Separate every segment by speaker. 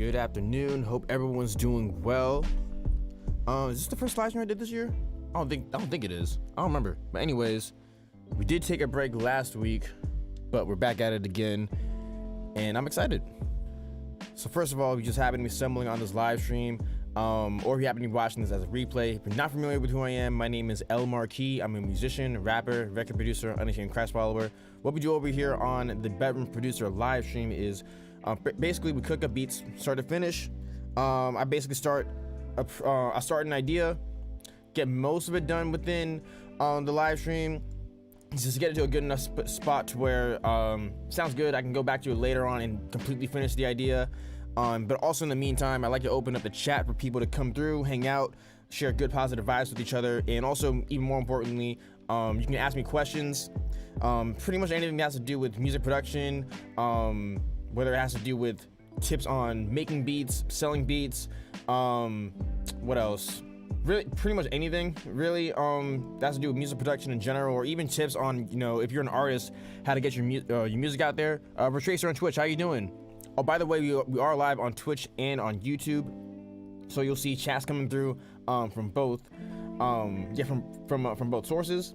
Speaker 1: Good afternoon. Hope everyone's doing well. Is this the first live stream I did this year? I don't think it is. I don't remember. But anyways, we did take a break last week, but we're back at it again, and I'm excited. So first of all, we just happen to be assembling on this live stream, or if you happen to be watching this as a replay. If you're not familiar with who I am, my name is El Marquis. I'm a musician, rapper, record producer, unashamed Christ follower. What we do over here on the Bedroom Producer live stream is basically we cook up beats start to finish. I basically start an idea, get most of it done within the live stream, just to get it to a good enough spot to where sounds good. I can go back to it later on and completely finish the idea. But also in the meantime, I like to open up the chat for people to come through, hang out, share good positive vibes with each other, and also even more importantly, you can ask me questions. Pretty much anything that has to do with music production, whether it has to do with tips on making beats, selling beats, what else? Really, pretty much anything really that has to do with music production in general, or even tips on, you know, if you're an artist, how to get your music out there. Retracer on Twitch, how you doing? Oh, by the way, we are live on Twitch and on YouTube, so you'll see chats coming through from both, from both sources.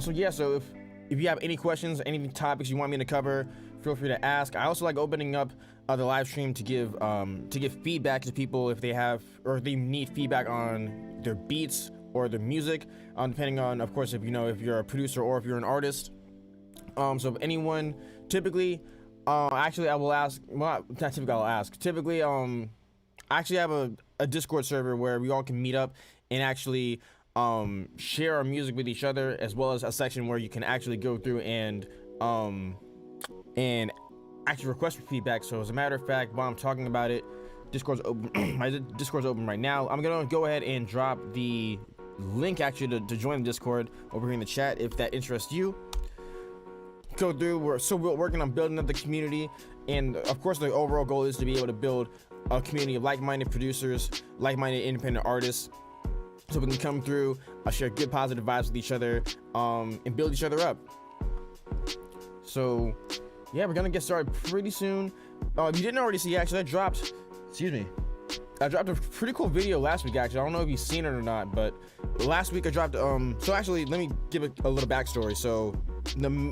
Speaker 1: So yeah, so if you have any questions, any topics you want me to cover, feel free to ask. I also like opening up the live stream to give feedback to people if they have or if they need feedback on their beats or their music, depending on, of course, if you're a producer or if you're an artist. So if anyone, typically, actually I will ask. Well, not typically I'll ask. Typically, I actually have a Discord server where we all can meet up and actually share our music with each other, as well as a section where you can actually go through and actually request for feedback. So as a matter of fact, while I'm talking about it, Discord's open. My Discord's open right now. I'm gonna go ahead and drop the link actually to join the Discord over here in the chat if that interests you. Go through. We're working on building up the community, and of course the overall goal is to be able to build a community of like-minded producers, like-minded independent artists, so we can come through, share good positive vibes with each other, and build each other up. So yeah, we're gonna get started pretty soon. If you didn't already see, actually I dropped a pretty cool video last week. Actually, I don't know if you've seen it or not, but last week I dropped so actually let me give a little backstory. So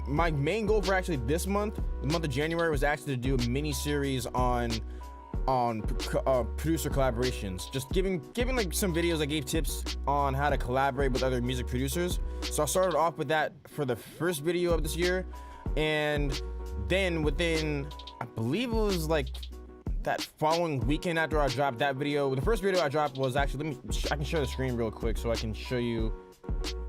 Speaker 1: my main goal for actually this month, the month of January, was actually to do a mini series on producer collaborations, just giving like some videos that gave tips on how to collaborate with other music producers. So I started off with that for the first video of this year, and then within, I believe it was like that following weekend after I dropped that video, the first video I dropped was actually, I can share the screen real quick so I can show you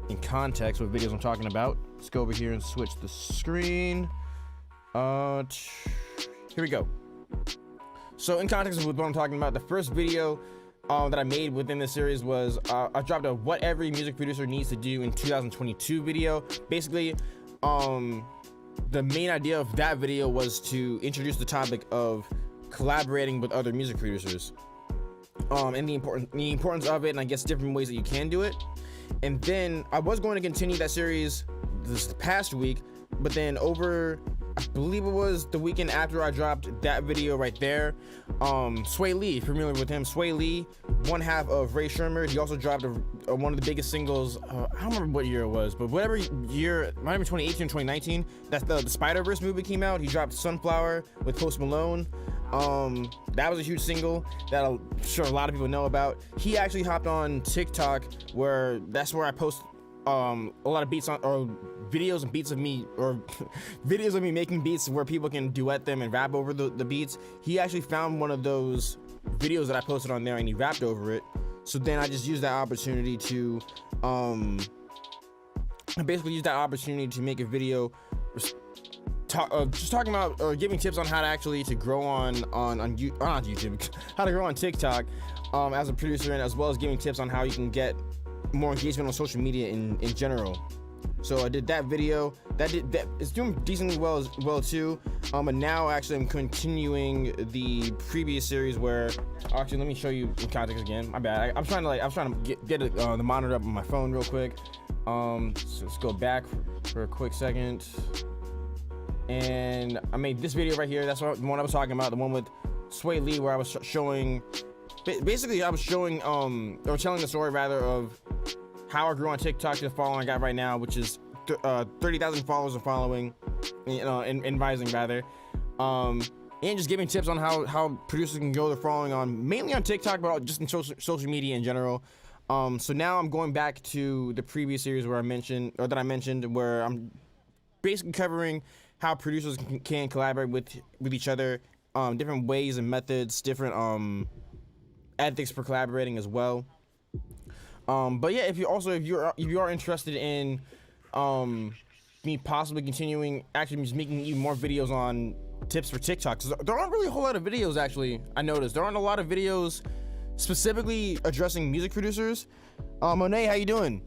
Speaker 1: in context what videos I'm talking about. Let's go over here and switch the screen. Here we go. So in context with what I'm talking about, the first video that I made within this series was I dropped a what every music producer needs to do in 2022 video. Basically, the main idea of that video was to introduce the topic of collaborating with other music producers, and the importance of it, and I guess different ways that you can do it. And then I was going to continue that series this past week, but then over, I believe it was the weekend after I dropped that video right there, Sway Lee, familiar with him, Sway Lee, one half of Ray Shermer, he also dropped one of the biggest singles, I don't remember what year it was, but whatever year, might have been 2018 or 2019, that the Spider-Verse movie came out. He dropped Sunflower with Post Malone. That was a huge single that I'm sure a lot of people know about. He actually hopped on TikTok, where that's where I post a lot of beats on, or videos and beats of me, or videos of me making beats where people can duet them and rap over the beats. He actually found one of those videos that I posted on there and he rapped over it. So then I just used that opportunity to make a video just talking about or giving tips on how to actually grow on YouTube, how to grow on TikTok as a producer, and as well as giving tips on how you can get more engagement on social media in general. So I did that video. It's doing decently well too. But now actually I'm continuing the previous series where, actually let me show you in context again. My bad. I'm trying to get the monitor up on my phone real quick. So let's go back for a quick second. And I made this video right here. That's the one I was talking about, the one with Sway Lee, where I was showing, basically I was showing or telling the story rather of how I grew on TikTok to the following I got right now, which is 30,000 followers and following, and rising rather. And just giving tips on how producers can grow their following on, mainly on TikTok, but just in social media in general. So now I'm going back to the previous series where I mentioned, where I'm basically covering how producers can collaborate with each other, different ways and methods, different ethics for collaborating as well. But yeah, if you are interested in me possibly continuing, actually just making even more videos on tips for TikTok, 'cause there aren't really a whole lot of videos. Actually, I noticed there aren't a lot of videos specifically addressing music producers. Monet, how you doing?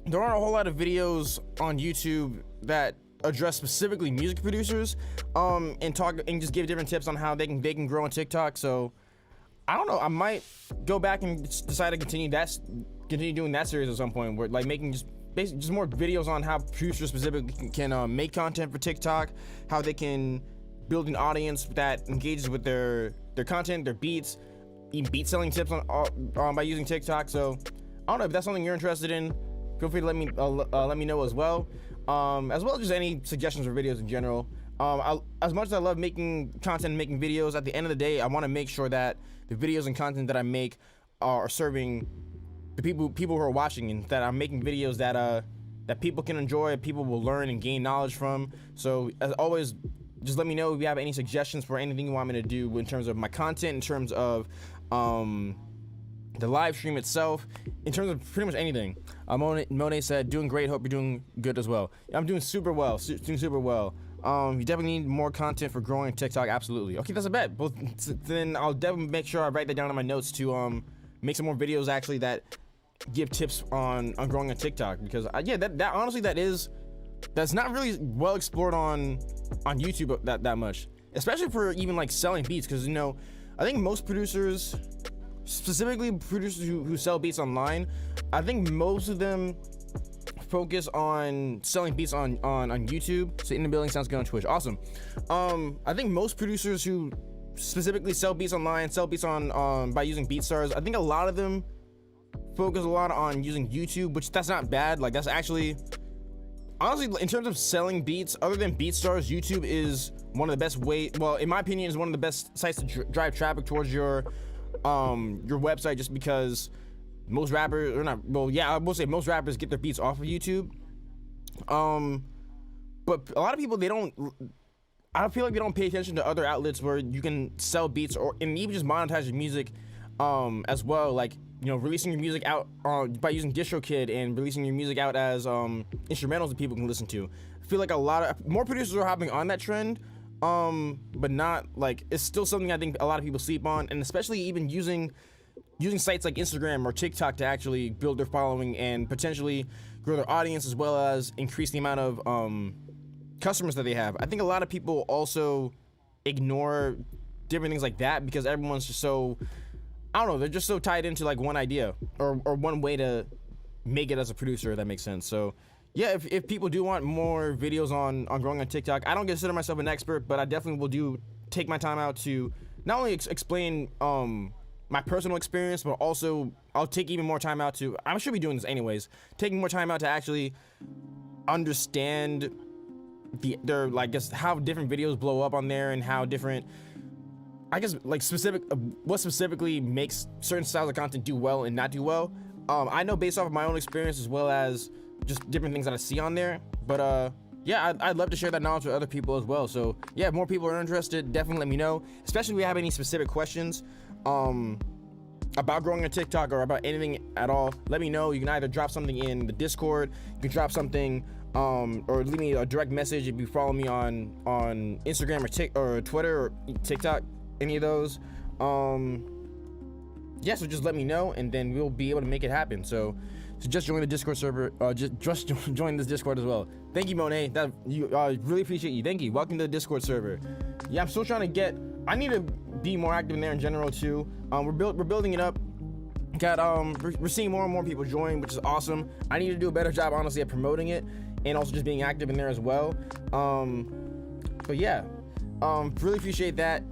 Speaker 1: There aren't a whole lot of videos on YouTube that address specifically music producers, and talk and just give different tips on how they can grow on TikTok. So I don't know, I might go back and decide to continue doing that series at some point, where like making just more videos on how producers specifically can make content for TikTok, how they can build an audience that engages with their content, their beats, even beat selling tips on by using TikTok. So I don't know if that's something you're interested in. Feel free to let me know as well as just any suggestions for videos in general. As much as I love making content and making videos, at the end of the day, I want to make sure that the videos and content that I make are serving the people who are watching, and that I'm making videos that people can enjoy, people will learn and gain knowledge from. So as always, just let me know if you have any suggestions for anything you want me to do in terms of my content, in terms of the live stream itself, in terms of pretty much anything. Monet said, doing great, hope you're doing good as well. I'm doing super well, doing super well. You definitely need more content for growing TikTok, absolutely. Okay, that's a bet. Then I'll definitely make sure I write that down in my notes to make some more videos actually that give tips on growing on TikTok, because that honestly that's not really well explored on YouTube that much, especially for even like selling beats, because I think most producers, specifically producers who sell beats online, I think most of them focus on selling beats on YouTube. So in the building sounds good on Twitch, awesome. I think most producers who specifically sell beats online, sell beats on by using BeatStars, I think a lot of them focus a lot on using YouTube, which that's not bad. Like, that's actually, honestly, in terms of selling beats, other than BeatStars, YouTube is one of the best in my opinion, is one of the best sites to drive traffic towards your website, just because most rappers, I will say most rappers get their beats off of YouTube. But a lot of people, I feel like they don't pay attention to other outlets where you can sell beats and even just monetize your music as well, like releasing your music out by using DistroKid, and releasing your music out as instrumentals that people can listen to. I feel like more producers are hopping on that trend, but not like, it's still something I think a lot of people sleep on, and especially even using sites like Instagram or TikTok to actually build their following and potentially grow their audience, as well as increase the amount of customers that they have. I think a lot of people also ignore different things like that because everyone's just so, I don't know, they're just so tied into like one idea or one way to make it as a producer, if that makes sense. So yeah, if people do want more videos on growing on TikTok, I don't consider myself an expert, but I definitely will take my time out to not only explain my personal experience, but also I'll take even more time out to, I should be doing this anyways, taking more time out to actually understand how different videos blow up on there, and how different, what specifically makes certain styles of content do well and not do well. I know based off of my own experience, as well as just different things that I see on there. But yeah, I'd love to share that knowledge with other people as well. So yeah, if more people are interested, definitely let me know. Especially if you have any specific questions about growing on TikTok or about anything at all, let me know. You can either drop something in the Discord, you can drop something or leave me a direct message if you follow me on Instagram or Twitter or TikTok, any of those. Yeah, so just let me know, and then we'll be able to make it happen. So just join the Discord server. Just join this Discord as well. Thank you, Monet. Really appreciate you. Thank you. Welcome to the Discord server. Yeah, I'm still trying to I need to be more active in there in general too. We're building it up. We're seeing more and more people join, which is awesome. I need to do a better job, honestly, at promoting it, and also just being active in there as well. But yeah, really appreciate that.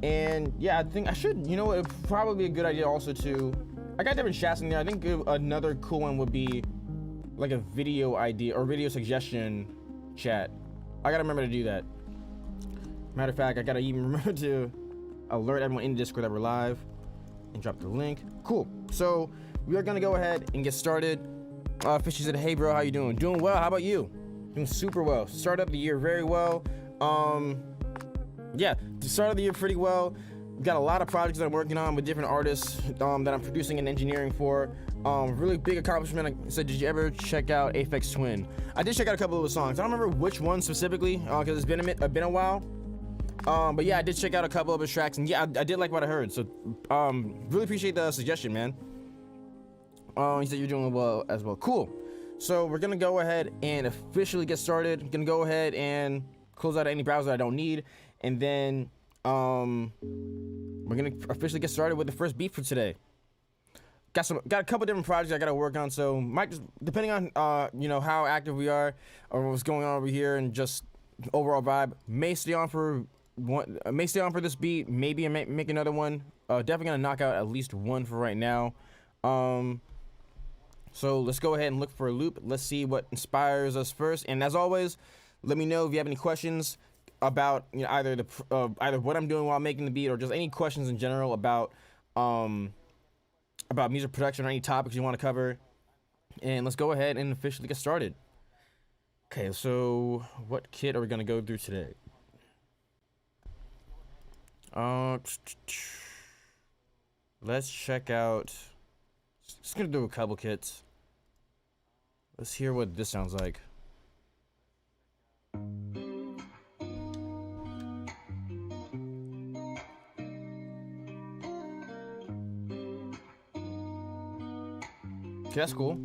Speaker 1: And yeah, I think I should, you know, it'd probably be a good idea also to, I got different chats in there. I think another cool one would be like a video idea or video suggestion chat. I gotta remember to do that. Matter of fact, I gotta even remember to alert everyone in Discord that we're live and drop the link. Cool. So we are gonna go ahead and get started. Fishy said, "Hey bro, how you doing?" Doing well. How about you? Doing super well. Start up the year very well. Yeah, to start the year pretty well. We've got a lot of projects that I'm working on with different artists that I'm producing and engineering for. Really big accomplishment. I said, did you ever check out Aphex Twin? I did check out a couple of the songs. I don't remember which one specifically because it's been a while. But yeah, I did check out a couple of his tracks, and yeah, I did like what I heard. So really appreciate the suggestion, man. He said you're doing well as well. Cool. So we're gonna go ahead and officially get started. I'm gonna go ahead and close out any browser I don't need, and then we're gonna officially get started with the first beat for today. Got a couple different projects I gotta work on, so might just, depending on you know, how active we are or what's going on over here and just overall vibe, may stay on for this beat, maybe make another one. Definitely gonna knock out at least one for right now. So let's go ahead and look for a loop. Let's see what inspires us first. And as always, let me know if you have any questions about, you know, either what I'm doing while making the beat or just any questions in general about music production or any topics you want to cover. And let's go ahead and officially get started. Okay, so what kit are we gonna go through today? Let's check out. Just gonna do a couple kits. Let's hear what this sounds like. Okay, that's cool.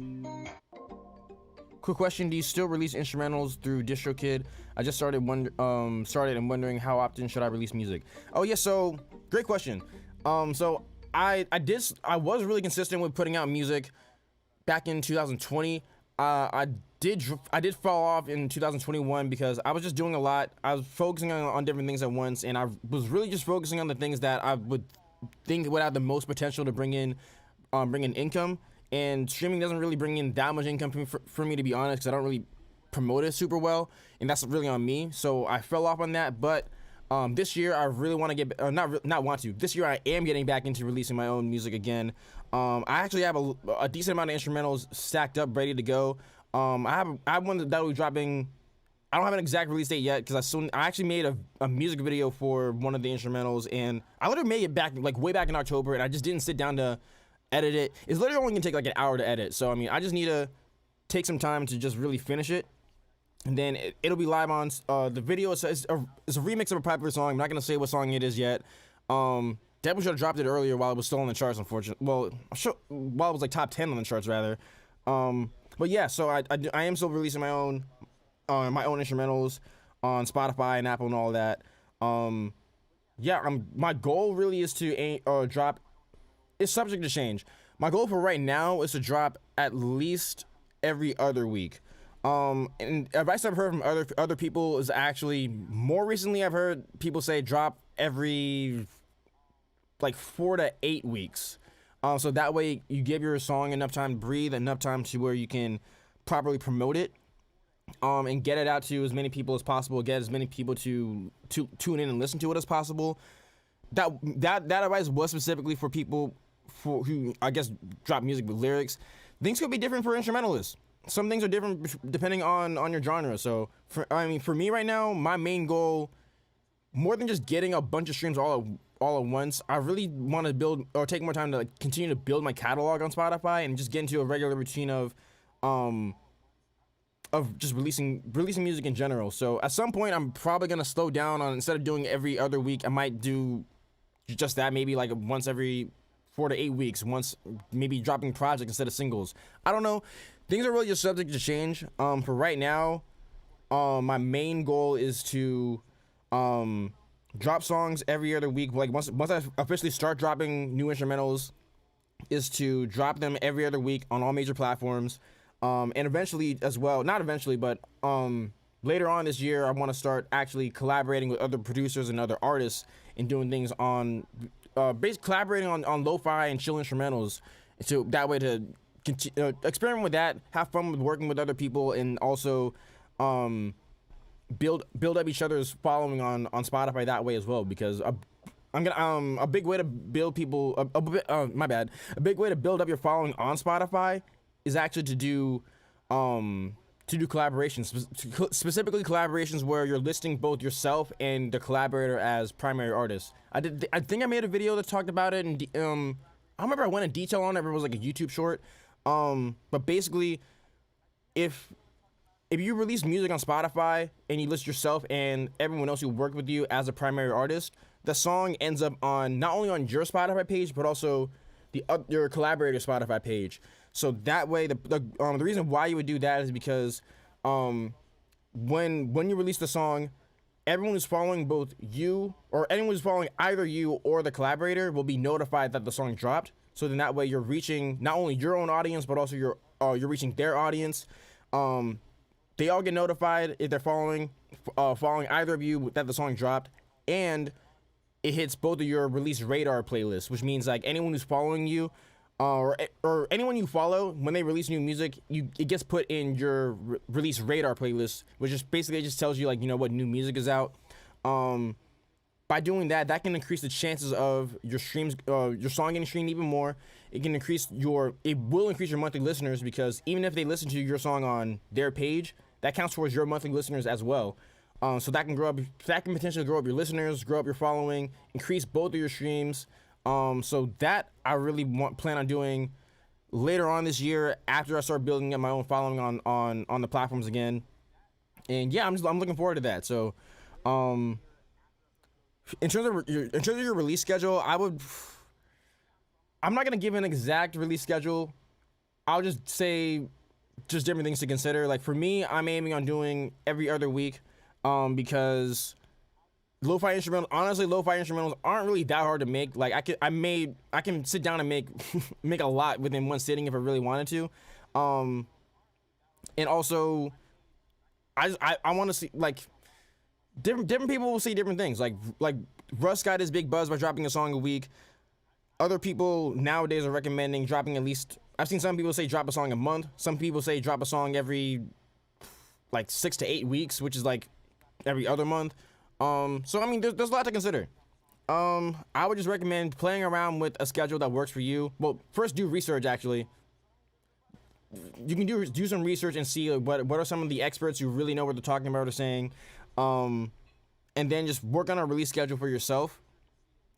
Speaker 1: Quick question: do you still release instrumentals through DistroKid? I just started and wondering how often should I release music. Oh yeah, so great question. So I was really consistent with putting out music back in 2020. I did fall off in 2021 because I was just doing a lot. I was focusing on different things at once, and I was really just focusing on the things that I would think would have the most potential to bring in income. And streaming doesn't really bring in that much income for me, to be honest, because I don't really promote it super well, and that's really on me. So I fell off on that, but this year I really want to get this year I am getting back into releasing my own music again. I actually have a decent amount of instrumentals stacked up, ready to go. I have one that will be dropping. I don't have an exact release date yet because I actually made a music video for one of the instrumentals, and I literally made it back way back in October, and I just didn't sit down to edit it. It's literally only gonna take like an hour to edit, so I mean, I just need to take some time to just really finish it, and then it'll be live on the video. It's a remix of a popular song. I'm not gonna say what song it is yet. Definitely should have dropped it earlier while it was still on the charts, unfortunately. Well, while it was like top 10 on the charts rather. But yeah, so I am still releasing my own instrumentals on Spotify and Apple and all that. Yeah, my goal really is to drop. It's subject to change. My goal for right now is to drop at least every other week. And advice I've heard from other people is actually more recently I've heard people say drop every like 4 to 8 weeks. So that way you give your song enough time to breathe, enough time to where you can properly promote it, and get it out to as many people as possible, get as many people to tune in and listen to it as possible. That advice was specifically for people who I guess drop music with lyrics. Things could be different for instrumentalists. Some things are different depending on your genre. So for me right now, my main goal, more than just getting a bunch of streams all at once, I really want to build or take more time to continue to build my catalog on Spotify and just get into a regular routine of just releasing music in general. So at some point, I'm probably gonna slow down on, instead of doing every other week, I might do just that, maybe like once every 4 to 8 weeks, once maybe dropping projects instead of singles. I don't know. Things are really just subject to change. For right now, my main goal is to drop songs every other week. Like once I officially start dropping new instrumentals, is to drop them every other week on all major platforms. And eventually as well, not eventually, but later on this year, I want to start actually collaborating with other producers and other artists and doing things on, basically collaborating on lo-fi and chill instrumentals. So that way to experiment with that, have fun with working with other people, and also build up each other's following on Spotify that way as well. Because a big way to build people a big way to build up your following on Spotify is actually to do collaborations, specifically collaborations where you're listing both yourself and the collaborator as primary artists. I think I made a video that talked about it, and I don't remember I went in detail on it. It was like a YouTube short. But basically, if you release music on Spotify and you list yourself and everyone else who worked with you as a primary artist, the song ends up on not only on your Spotify page but also your collaborator Spotify page. So that way, the reason why you would do that is because when you release the song, everyone who's following both you, or anyone who's following either you or the collaborator, will be notified that the song dropped. So then that way you're reaching not only your own audience but also you're reaching their audience. They all get notified if they're following either of you that the song dropped, and it hits both of your release radar playlists, which means like anyone who's following you, or anyone you follow, when they release new music, it gets put in your release radar playlist, which is basically just tells you like, you know, what new music is out. By doing that, that can increase the chances of your streams, your song getting streamed even more. It will increase your monthly listeners, because even if they listen to your song on their page, that counts towards your monthly listeners as well. So that can potentially grow up your listeners, grow up your following, increase both of your streams. So that I really plan on doing later on this year after I start building up my own following on the platforms again. And yeah, I'm looking forward to that. So, in terms of your release schedule, I'm not gonna give an exact release schedule. I'll just say just different things to consider. Like for me, I'm aiming on doing every other week, because lo-fi instrumentals aren't really that hard to make. Like I can sit down and make a lot within one sitting if I really wanted to. And also I want to see, like, different people will see different things. Like Russ got his big buzz by dropping a song a week. Other people nowadays are recommending dropping at least, I've seen some people say drop a song a month. Some people say drop a song every like 6 to 8 weeks, which is like every other month. So I mean, there's a lot to consider. I would just recommend playing around with a schedule that works for you. Well, first do research. Actually, you can do some research and see what are some of the experts who really know what they're talking about or saying, and then just work on a release schedule for yourself.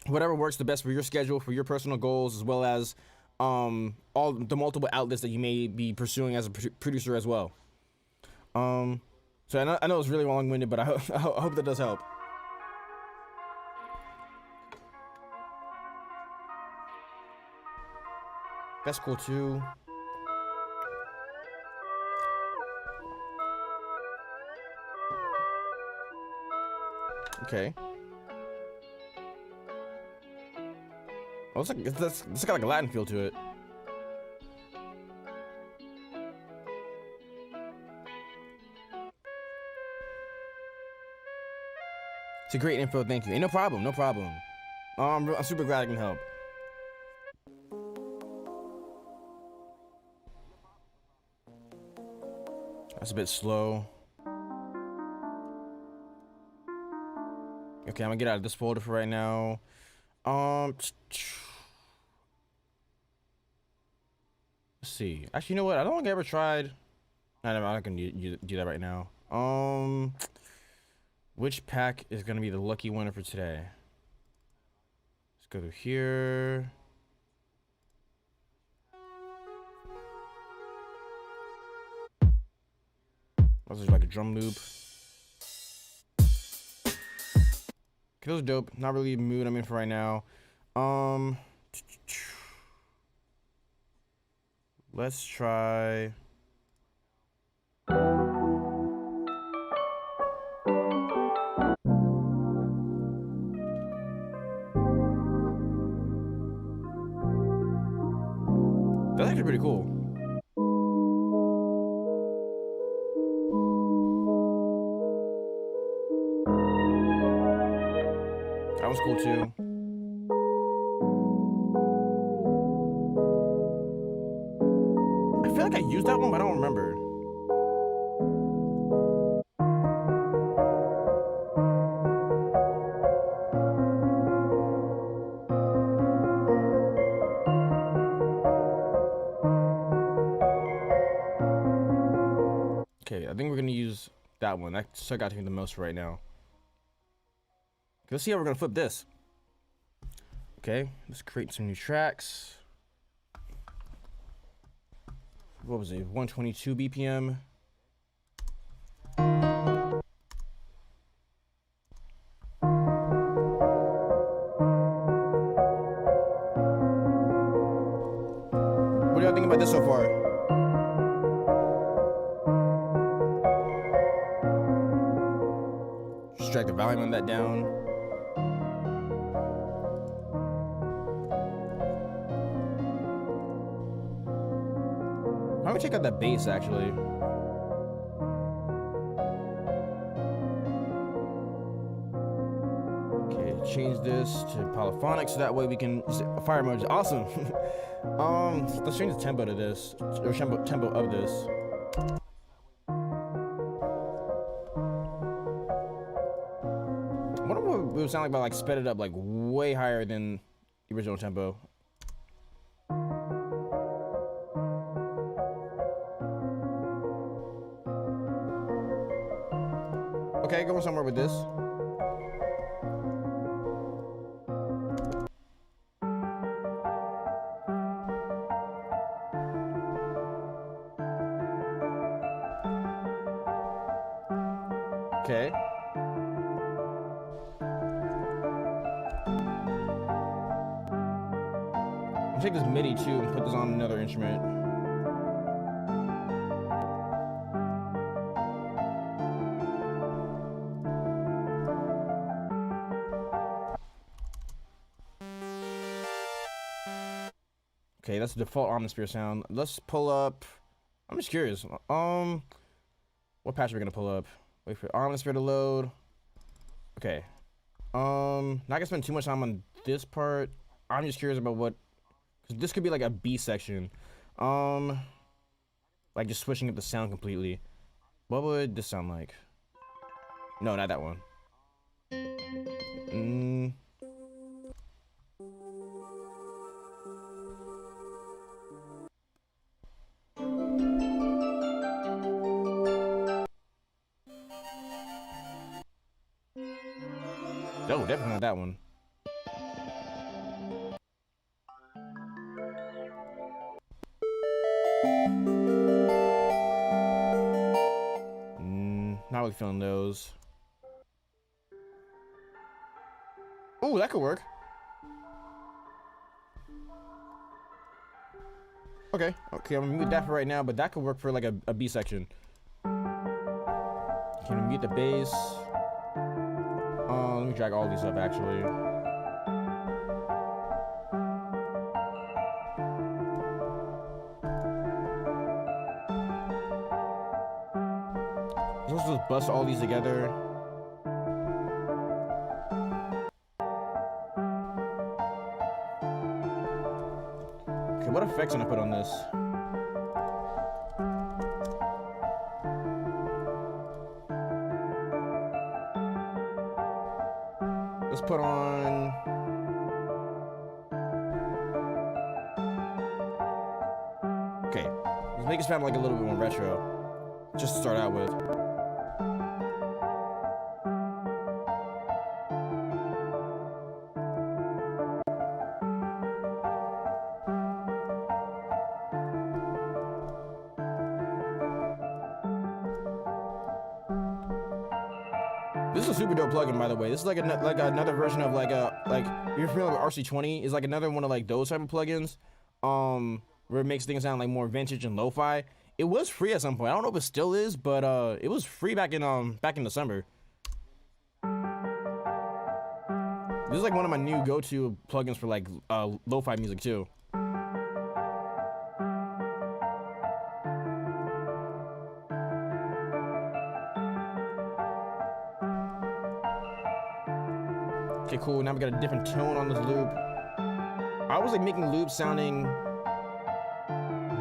Speaker 1: Whatever works the best for your schedule, for your personal goals, as well as all the multiple outlets that you may be pursuing as a producer as well. So I know it's really long-winded, but I hope that does help. That's cool too. Okay. Oh, it's got like a Latin feel to it. It's a great info, thank you. Ain't no problem. I'm super glad I can help. That's a bit slow. Okay, I'm gonna get out of this folder for right now. Let's see. Actually, you know what? I don't think I ever tried. I'm not gonna do that right now. Which pack is gonna be the lucky winner for today? Let's go through here. This is like a drum loop. Okay, those are dope. Not really the mood I'm in for right now. Let's try. That's actually pretty cool. That was cool too. used that one, but I don't remember. Okay, I think we're gonna use that one. That stuck out to me the most right now. Let's see how we're gonna flip this. Okay, let's create some new tracks. What was it? 122 BPM. What do y'all think about this so far? Just drag the volume on that down. I'm gonna check out that bass actually. Okay, change this to polyphonic so that way we can fire emoji. Awesome. Let's change the tempo to this, or tempo of this. I wonder what it would sound like if I like sped it up like way higher than the original tempo. Okay, going somewhere with this. Okay. I'll take this MIDI too and put this on another instrument. Okay, that's the default atmosphere sound. Let's pull up. I'm just curious. What patch are we gonna pull up? Wait for atmosphere to load. Okay. Not gonna spend too much time on this part. I'm just curious about what, because this could be like a B section. Like just switching up the sound completely. What would this sound like? No, not that one. No, definitely not that one. Not really feeling those. Oh, that could work. Okay, I'm gonna mute that for right now, but that could work for like a B section. Can we mute the bass? Let me drag all these up actually. Let's just bust all these together. Okay, what effects am I gonna put on this? Let's put on. Okay, let's make it sound like a little bit more retro. Just to start out with. This is a super dope plugin, by the way. This is like another version of like you're familiar with RC20 is like another one of like those type of plugins, where it makes things sound like more vintage and lo-fi. It was free at some point. I don't know if it still is, but it was free back in December. This is like one of my new go-to plugins for like lo-fi music too. Okay, cool. Now we got a different tone on this loop. I was like making loops sounding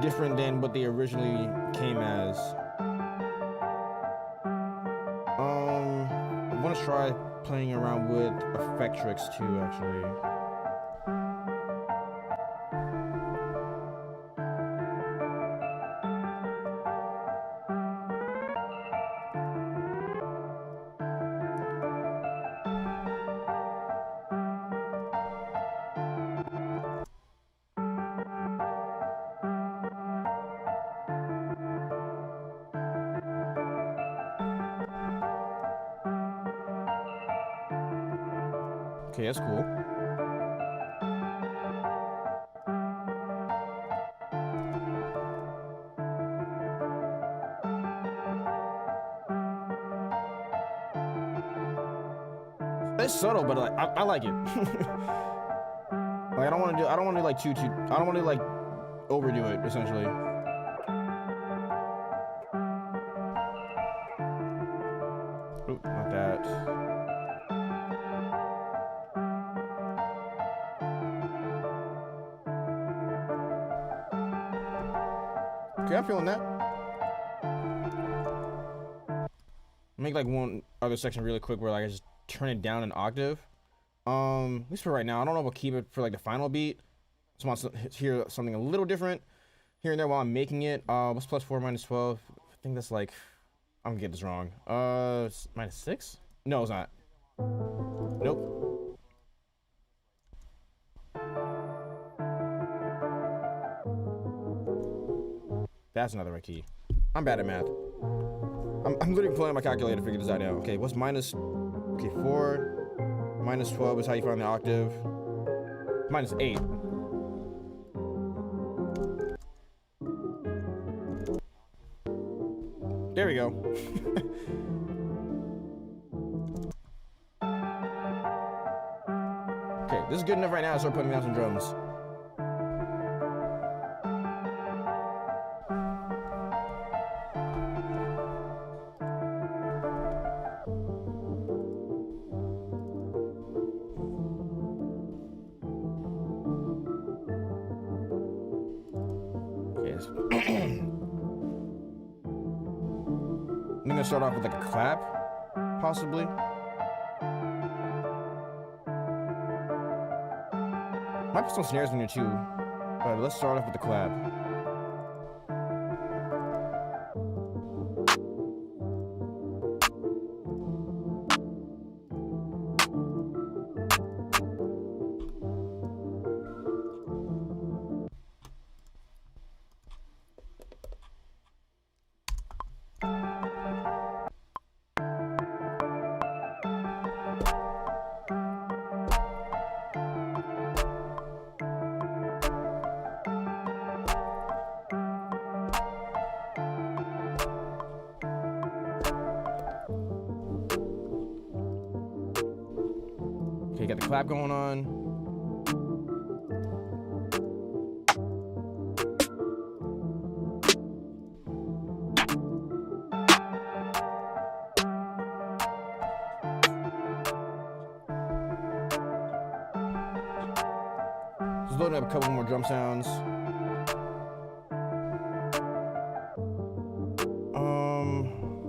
Speaker 1: different than what they originally came as. I want to try playing around with Effectrix too, actually. Okay, that's cool. It's subtle, but like I like it. Like I don't want to do like I don't want to like overdo it essentially. Ooh, not that. Okay, I'm feeling that. Make like one other section really quick where like I just turn it down an octave. At least for right now. I don't know if I'll keep it for like the final beat. Just want to hear something a little different here and there while I'm making it. What's plus 4 minus 12? I think that's like, I'm gonna get this wrong. Minus 6? No, it's not. Nope. That's another right key. I'm bad at math. I'm literally pulling out my calculator to figure this out now. Okay, what's minus? Okay, 4 minus 12 is how you find the octave. Minus 8. There we go. Okay, this is good enough right now to start putting down some drums. I'm gonna start off with like a clap, possibly. Might put some snares in there too, but let's start off with the clap. Okay, got the clap going on. Just loading up a couple more drum sounds.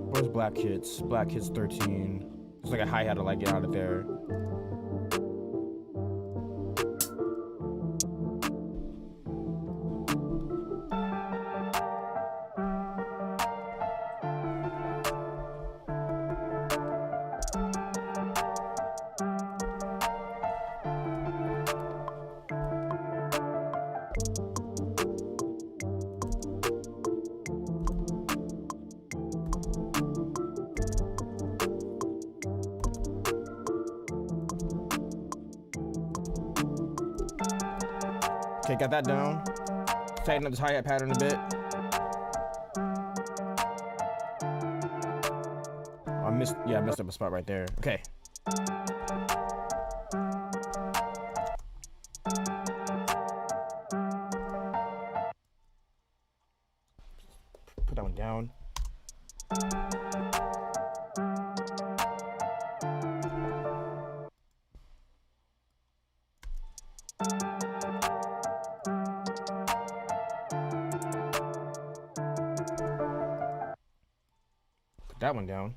Speaker 1: Where's Black Kids? Black Kids 13. There's like a hi-hat to like get out of there. Okay, got that down. Tighten up this hi-hat pattern a bit. I messed up a spot right there. Okay. Put that one down. that one down.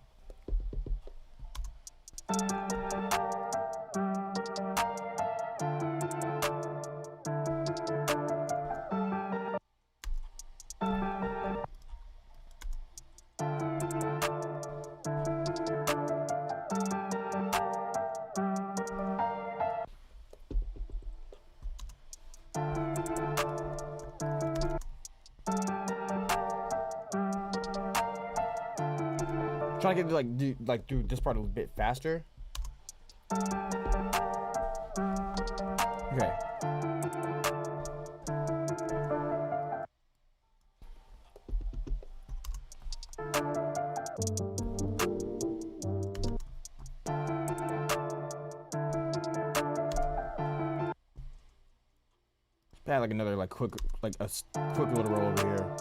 Speaker 1: Trying to get do this part a little bit faster. Okay. Add like another quick little roll over here.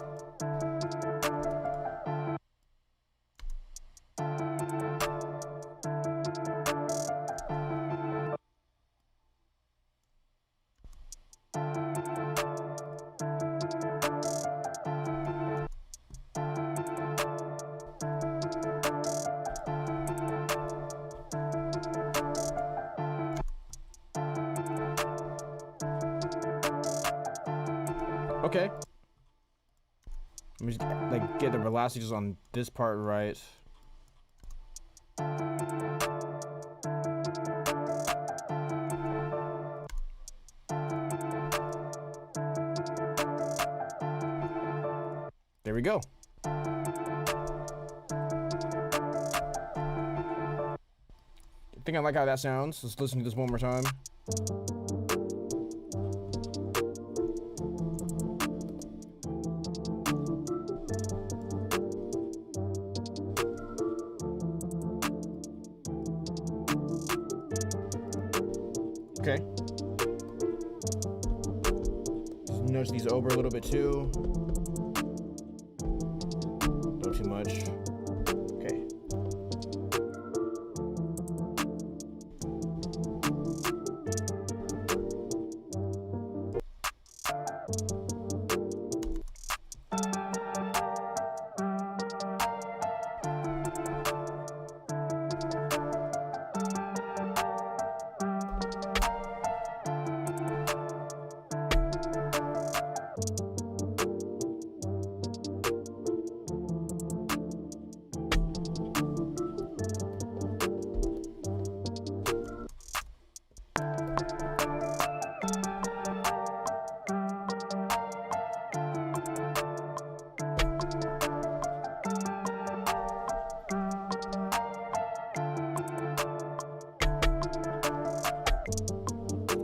Speaker 1: Okay. Let me just get the velocity just on this part right. There we go. I think I like how that sounds. Let's listen to this one more time. Okay. Just nudge these over a little bit too. Not too much. Okay.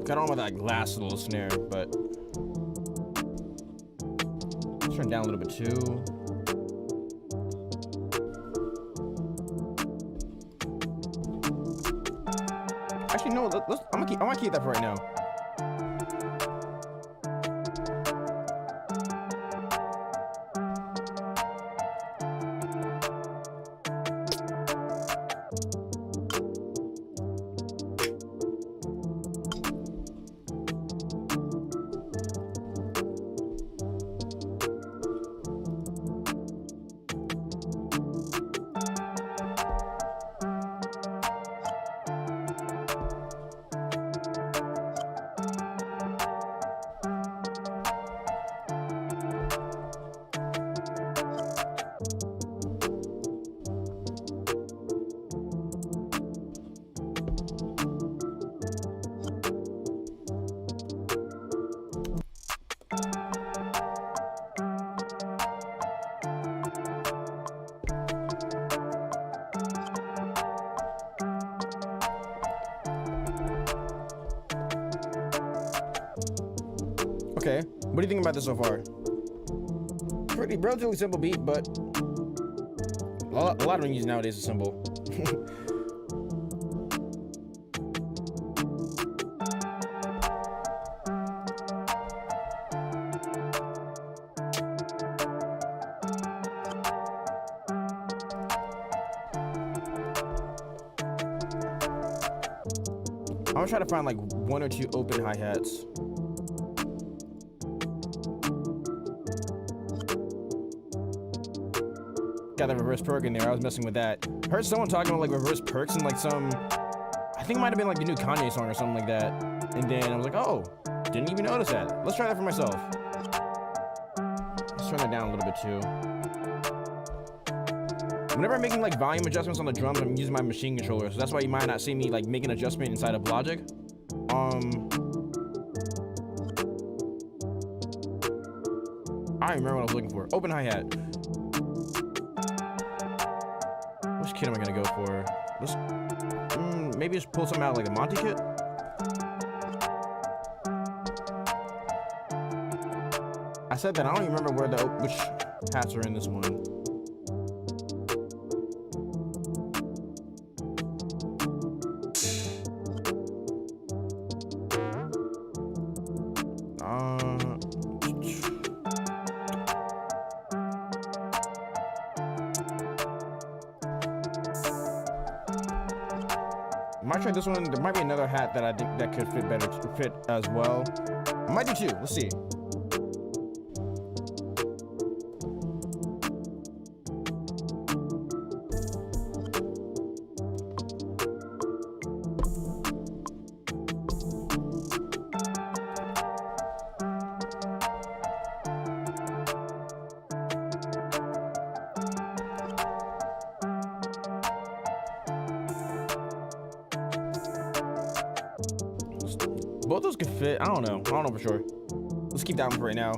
Speaker 1: Got on with that last little snare, but let's turn it down a little bit too. Actually, no. I'm gonna keep that for right now. Okay, what do you think about this so far? Pretty relatively simple beat, but a lot of music nowadays is simple. I'm gonna try to find like one or two open hi-hats. got the reverse perk in there. I was messing with that. Heard someone talking about like reverse perks and like some, I think it might have been like the new Kanye song or something like that. And then I was like, oh, didn't even notice that. Let's try that for myself. Let's turn that down a little bit too. Whenever I'm making like volume adjustments on the drums, I'm using my machine controller, so that's why you might not see me like make an adjustment inside of Logic. I don't remember what I was looking for. Open hi-hat. Which kit am I gonna go for? Let's maybe just pull something out like the Monty kit. I said that I don't even remember where which hats are in this one. Might try this one. There might be another hat that I think that could fit as well. I might do two. Let's see. Both those could fit. I don't know for sure. Let's keep that one for right now.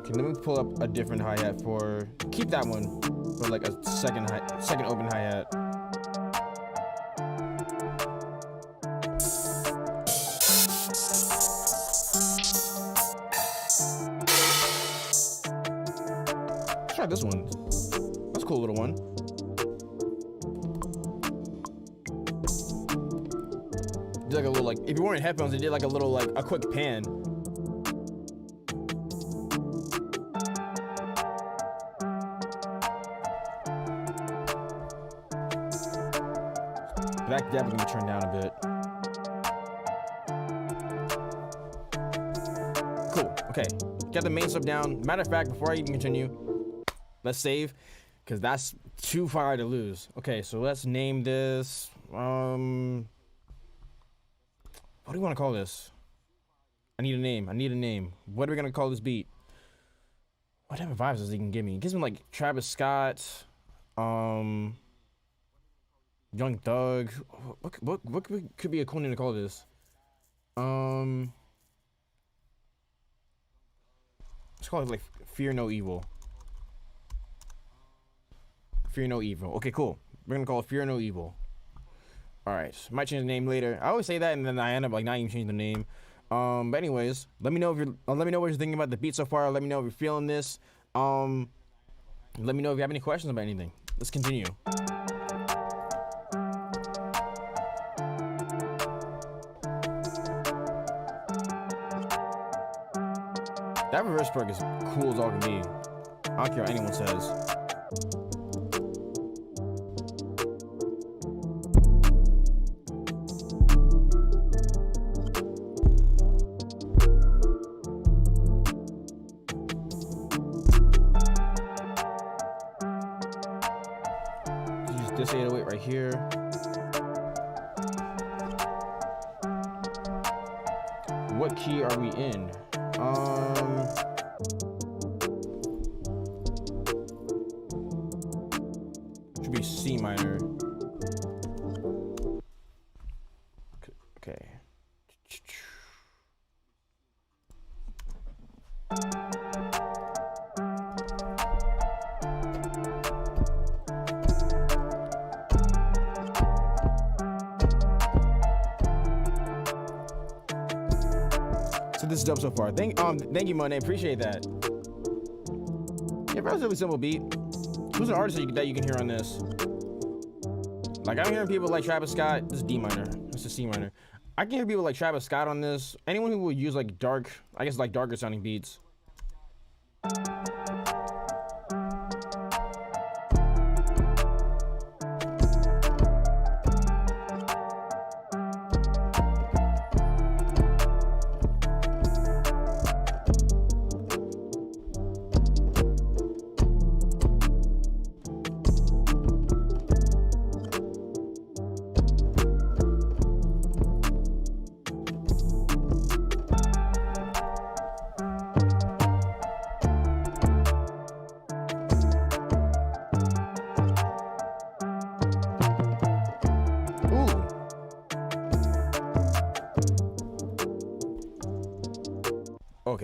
Speaker 1: Okay, let me pull up a different hi-hat for, keep that one for like a second open hi-hat. Let's try this one. That's a cool little one. Like a little, like, if you're wearing headphones, it did like a little, like a quick pan. That definitely can be turned down a bit. Cool. Okay, got the main stuff down. Matter of fact, before I even continue, let's save, because that's too far to lose. Okay, so let's name this. What do you want to call this? I need a name. What are we gonna call this beat? What type of vibes does he can give me? He gives me like Travis Scott, Young Thug. What could be a cool name to call this? Let's call it like Fear No Evil. Fear No Evil. Okay, cool. We're gonna call it Fear No Evil. All right, might change the name later. I always say that, and then I end up like not even changing the name. But anyways, let me know what you're thinking about the beat so far. Let me know if you're feeling this. Let me know if you have any questions about anything. Let's continue. That reverse perk is cool as all can be. I don't care what anyone says. This 808 right here. What key are we in? Should be C minor. Okay. So this is dope so far. Thank you, Monet. Appreciate that. Yeah, relatively simple beat. Who's an artist that you can hear on this? Like, I'm hearing people like Travis Scott. This is D minor. This is C minor. I can hear people like Travis Scott on this. Anyone who will use like darker sounding beats.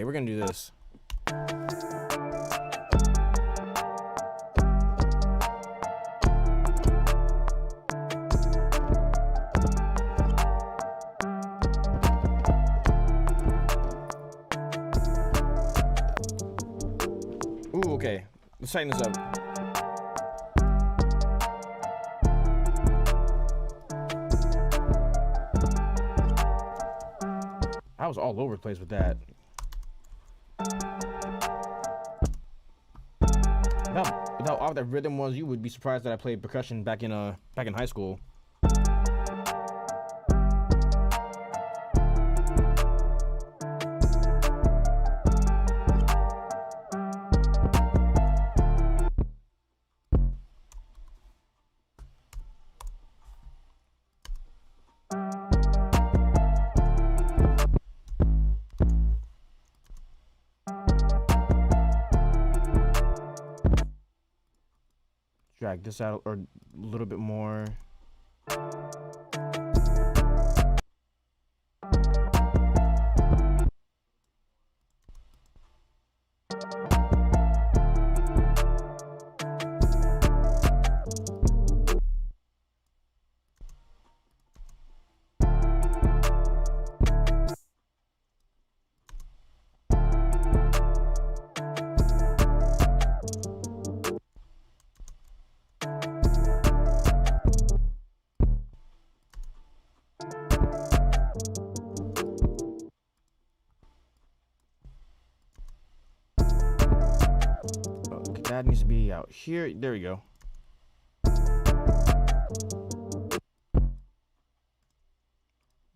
Speaker 1: Okay, we're gonna do this. Ooh, okay. Let's tighten this up. I was all over the place with that. Without all the rhythm was, you would be surprised that I played percussion back in high school. Drag this out or a little bit more. That needs to be out here. There we go.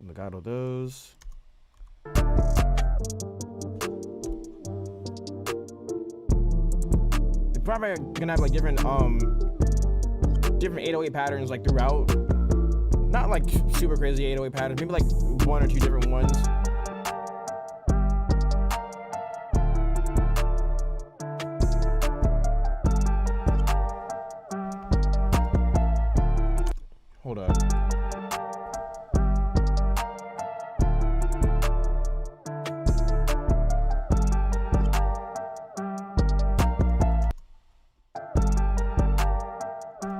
Speaker 1: Legato those. They're probably gonna have like different 808 patterns like throughout. Not like super crazy 808 patterns. Maybe like one or two different ones. Hold up.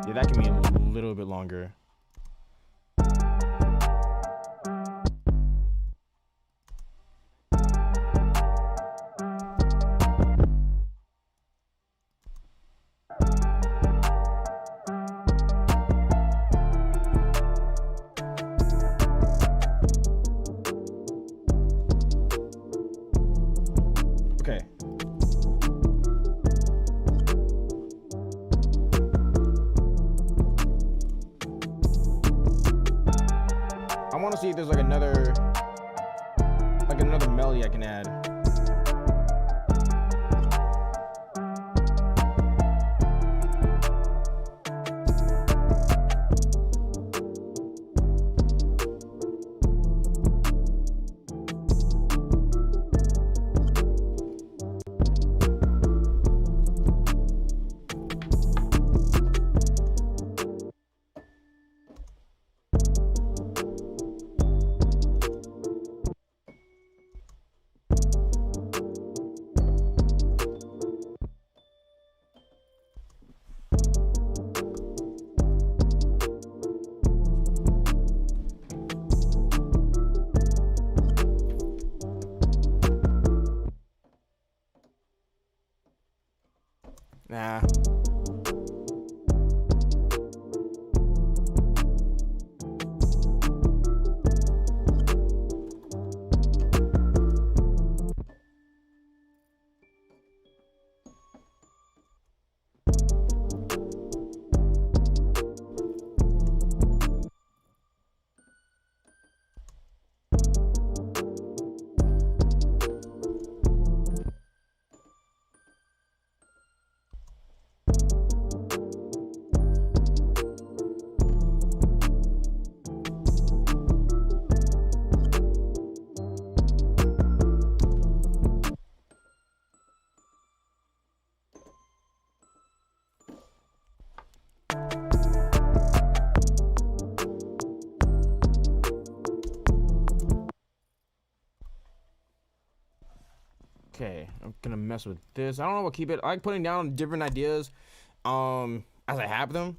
Speaker 1: Yeah, that can be a little bit longer. Okay. I want to see if there's like another melody I can add. Okay, I'm gonna mess with this. I don't know what keep it. I like putting down different ideas as I have them.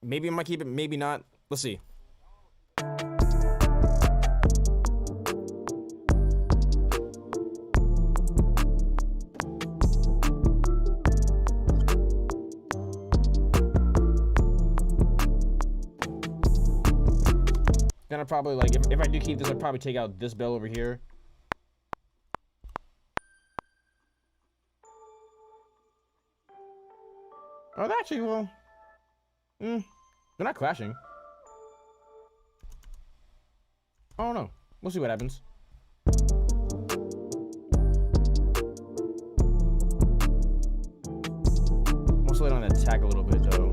Speaker 1: Maybe I might keep it, maybe not. Let's see. Then I probably like if I do keep this, I'd probably take out this bell over here. Oh, they actually, well, they're not clashing. Oh no, we'll see what happens. We'll slow down the attack a little bit though.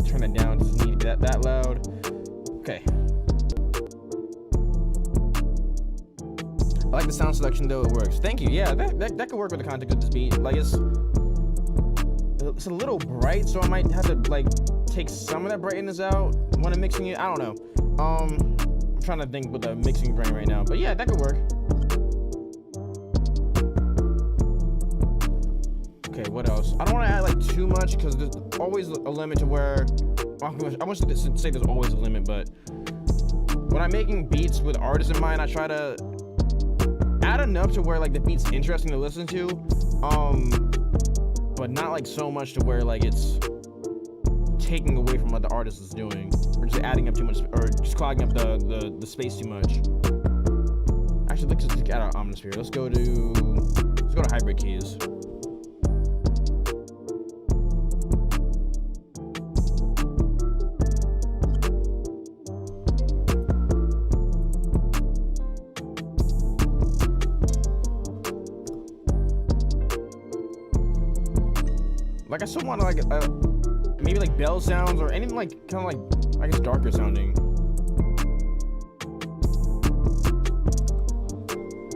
Speaker 1: Turn it down, doesn't need to be that loud. Okay. I like the sound selection though, it works. Thank you. Yeah, that could work with the context of this beat. Like it's a little bright, so I might have to like take some of that brightness out when I'm mixing it. I don't know. I'm trying to think with a mixing brain right now, but yeah, that could work. Okay, what else? I don't want to add like too much because there's always a limit to where I wish to say there's always a limit, but when I'm making beats with artists in mind, I try to add enough to where like the beat's interesting to listen to, but not like so much to where like it's taking away from what the artist is doing, or just adding up too much, or just clogging up the space too much. Actually, let's just add our omnisphere. Let's go to hybrid keys. Like I still want to like maybe like bell sounds or anything like kind of like I guess darker sounding.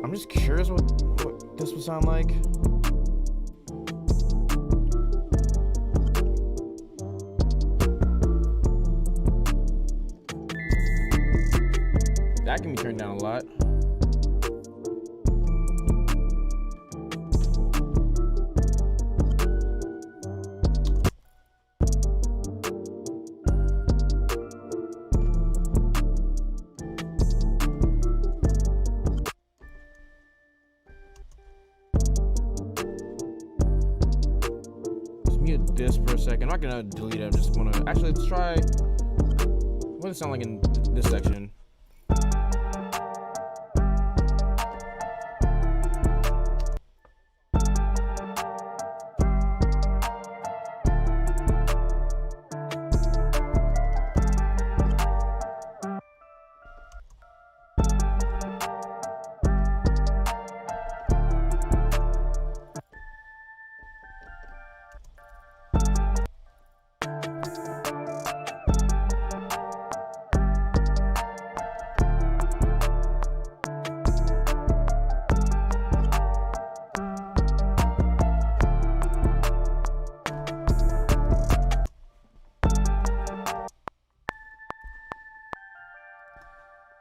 Speaker 1: I'm just curious what this would sound like. That can be turned down a lot. Mute this for a second. I'm not gonna delete it. I just want to actually let's try. What does it sound like in this section?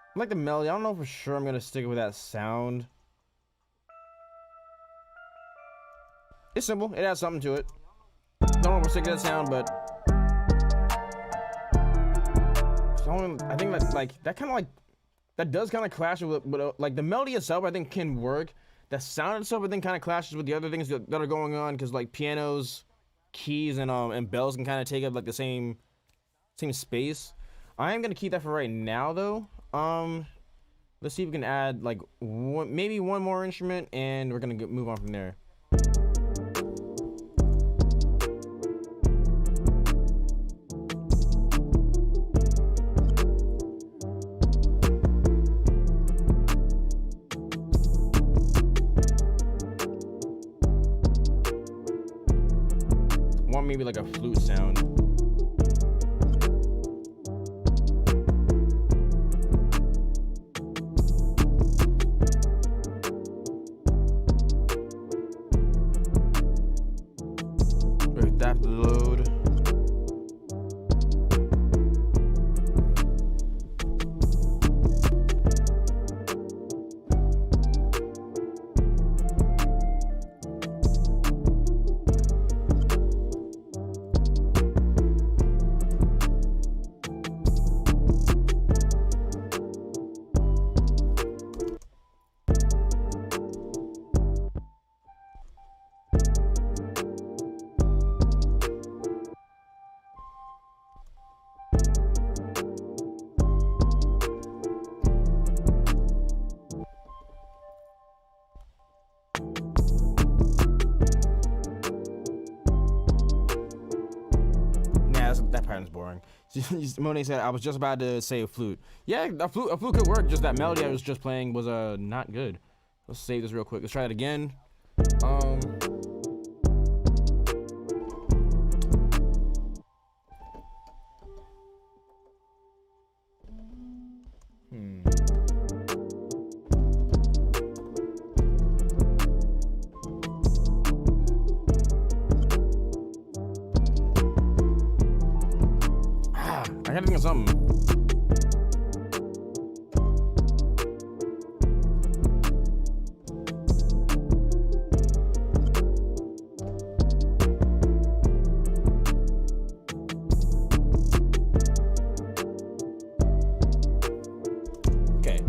Speaker 1: I like the melody. I don't know for sure I'm gonna stick with that sound. It's simple. It has something to it. Don't know if we're sticking to that sound, but I think that like that kind of like that does kind of clash with like the melody itself. I think can work. The sound itself I think kind of clashes with the other things that are going on because like pianos, keys, and bells can kind of take up like the same space. I am gonna keep that for right now though. Let's see if we can add like maybe one more instrument, and we're gonna move on from there. Want maybe like a flute sound. That load. that pattern's boring. Monet said, I was just about to say a flute. Yeah, a flute could work. Just that melody I was just playing was not good. Let's save this real quick. Let's try it again. I gotta think of something. Okay.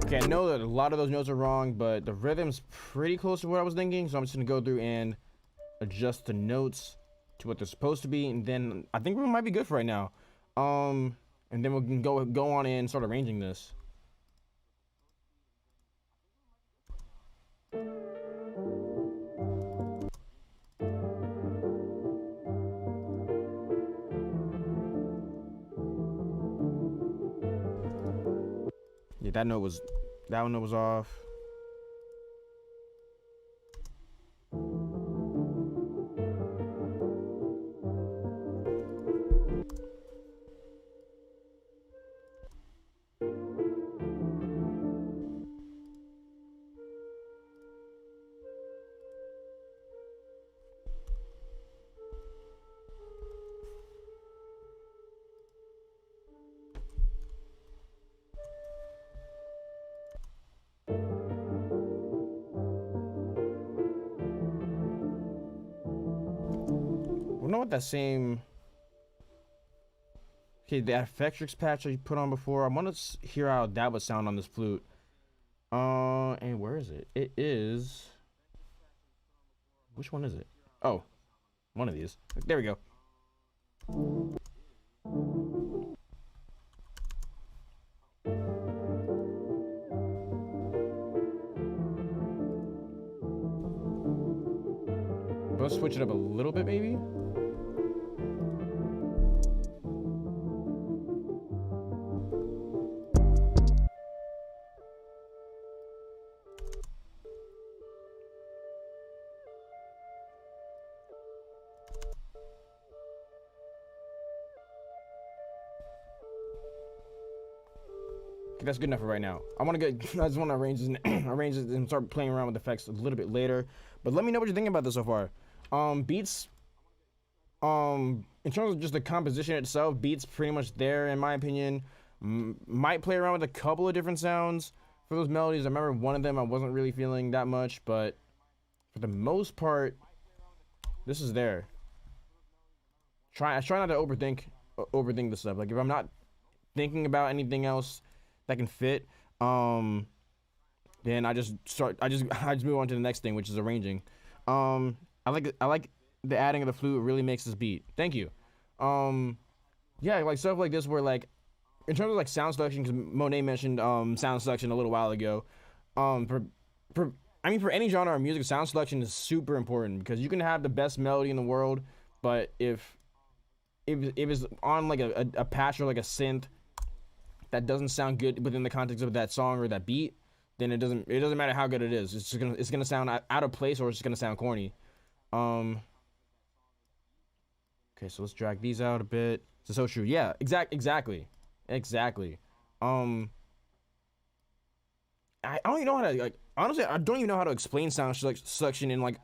Speaker 1: Okay, I know that a lot of those notes are wrong, but the rhythm's pretty close to what I was thinking, so I'm just gonna go through and adjust the notes to what they're supposed to be, and then I think we might be good for right now. And then we can go on and start arranging this. Yeah, that one was off. You know what that same... Okay, the Effectrix patch I put on before, I want to hear how that would sound on this flute. And where is it? It is... Which one is it? Oh, one of these. There we go. Let's switch it up a little bit, maybe. That's good enough for right now. I just want to arrange this and start playing around with effects a little bit later. But let me know what you're thinking about this so far. Beats, in terms of just the composition itself, beats pretty much there in my opinion. Might play around with a couple of different sounds for those melodies. I remember one of them I wasn't really feeling that much, but for the most part, this is there. I try not to overthink this stuff. Like if I'm not thinking about anything else that can fit, then I just move on to the next thing, which is arranging. I like the adding of the flute. It really makes this beat. Thank you. Yeah, like stuff like this where like in terms of like sound selection, because Monet mentioned sound selection a little while ago. For any genre of music, sound selection is super important because you can have the best melody in the world, but if it's on like a patch or like a synth that doesn't sound good within the context of that song or that beat, then it doesn't matter how good it is. It's gonna sound out of place, or it's just gonna sound corny. Okay, so let's drag these out a bit. So true. Yeah, exactly. I don't even know how to, like, honestly, I don't even know how to explain sound selection in like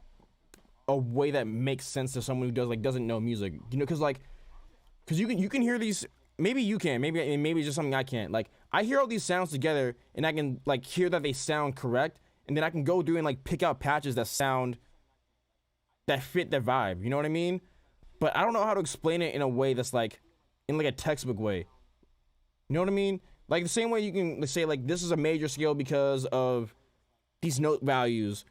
Speaker 1: a way that makes sense to someone who doesn't know music. You know, because you can hear these. Maybe you can. Maybe it's just something I can't. Like I hear all these sounds together, and I can like hear that they sound correct, and then I can go through and like pick out patches that fit their vibe. You know what I mean? But I don't know how to explain it in a way that's like in like a textbook way. You know what I mean? Like the same way you can say like this is a major scale because of these note values.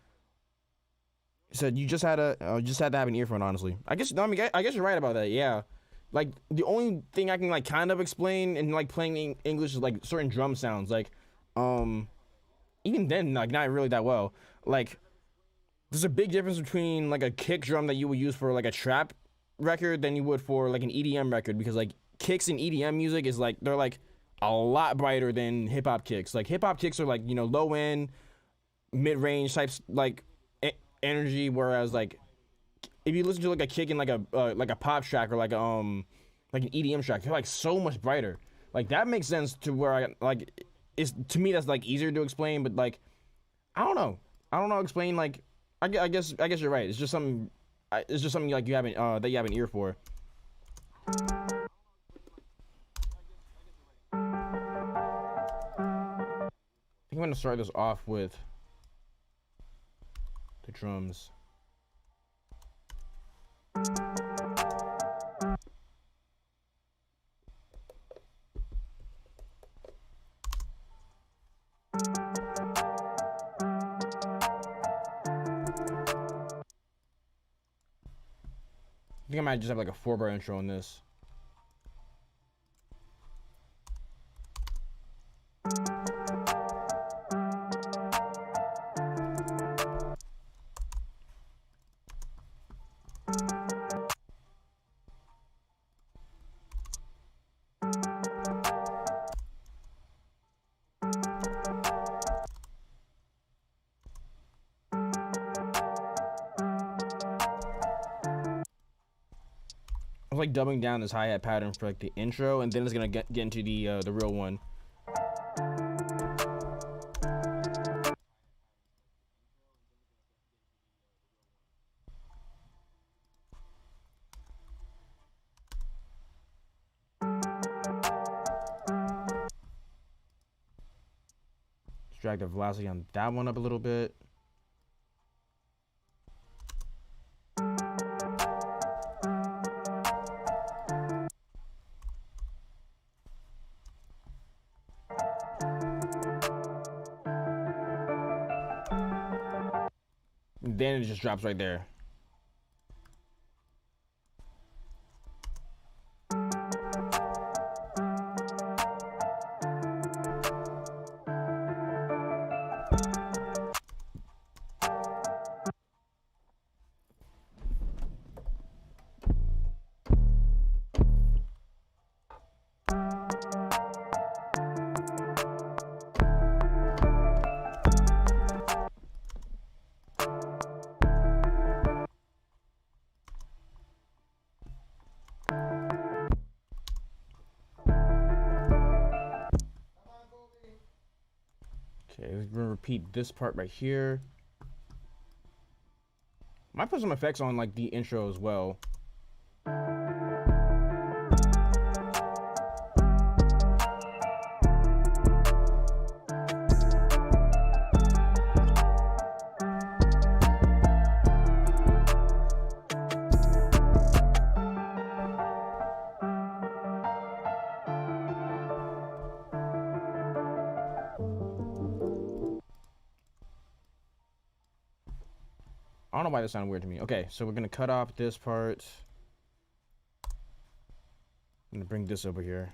Speaker 1: So you just had to have an earphone, honestly. I guess I guess you're right about that. Yeah. Like the only thing I can like kind of explain in like playing English is like certain drum sounds. Like even then like not really that well. Like there's a big difference between like a kick drum that you would use for like a trap record than you would for like an EDM record, because like kicks in EDM music is like they're like a lot brighter than hip hop kicks. Like hip hop kicks are like, you know, low end, mid range types like energy, whereas like if you listen to like a kick in like a pop track or like an EDM track, they're like so much brighter. Like that makes sense to where I like it's to me that's like easier to explain, but like I don't know explain like I guess you're right. It's just something like you haven't that you have an ear for. I think I'm gonna start this off with the drums. I think I might just have like a 4-bar intro on this. I was like doubling down this hi-hat pattern for like the intro, and then it's gonna get into the real one. Let's drag the velocity on that one up a little bit. And then it just drops right there. Okay, we're gonna repeat this part right here. Might put some effects on like the intro as well. I don't know why that sounded weird to me. Okay, so we're gonna cut off this part. I'm gonna bring this over here.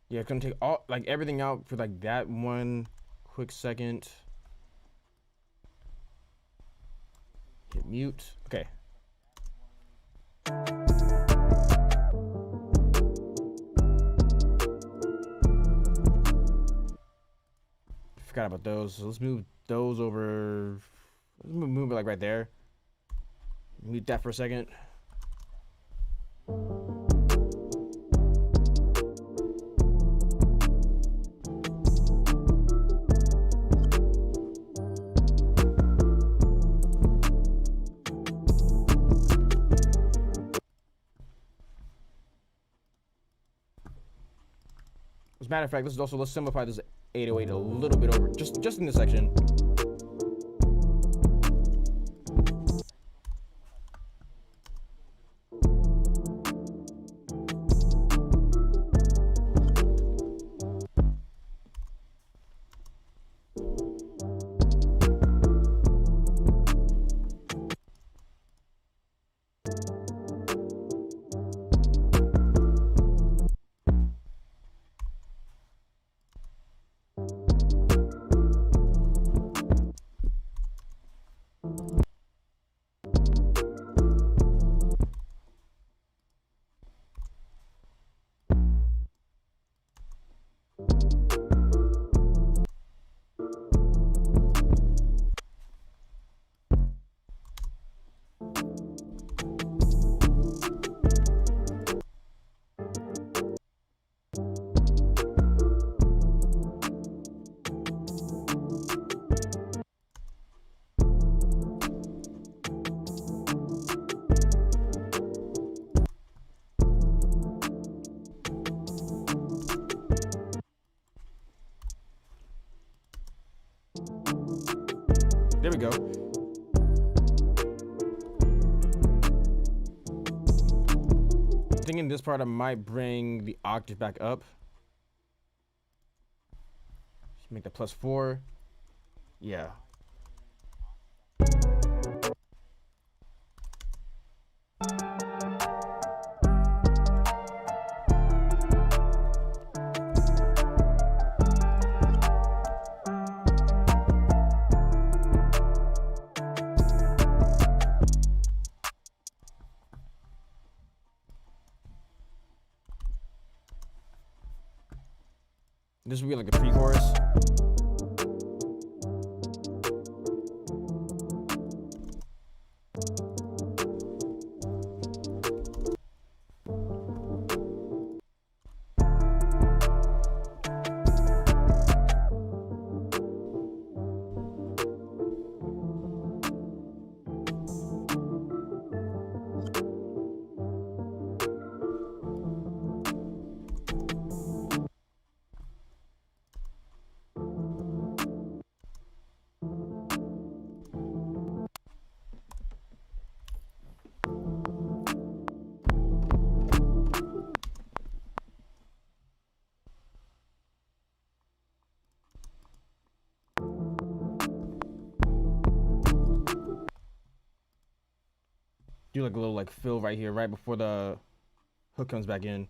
Speaker 1: Yeah, it's gonna take all like everything out for like that one quick second. Hit mute. Okay. Forgot about those. So let's move those over. Let's move it like right there. Mute that for a second. As a matter of fact, let's simplify this 808 a little bit over, just in this section. There we go. Thinking this part I might bring the octave back up. Just make that +4. Yeah. This would be like a pre-chorus. Do like a little like fill right here, right before the hook comes back in.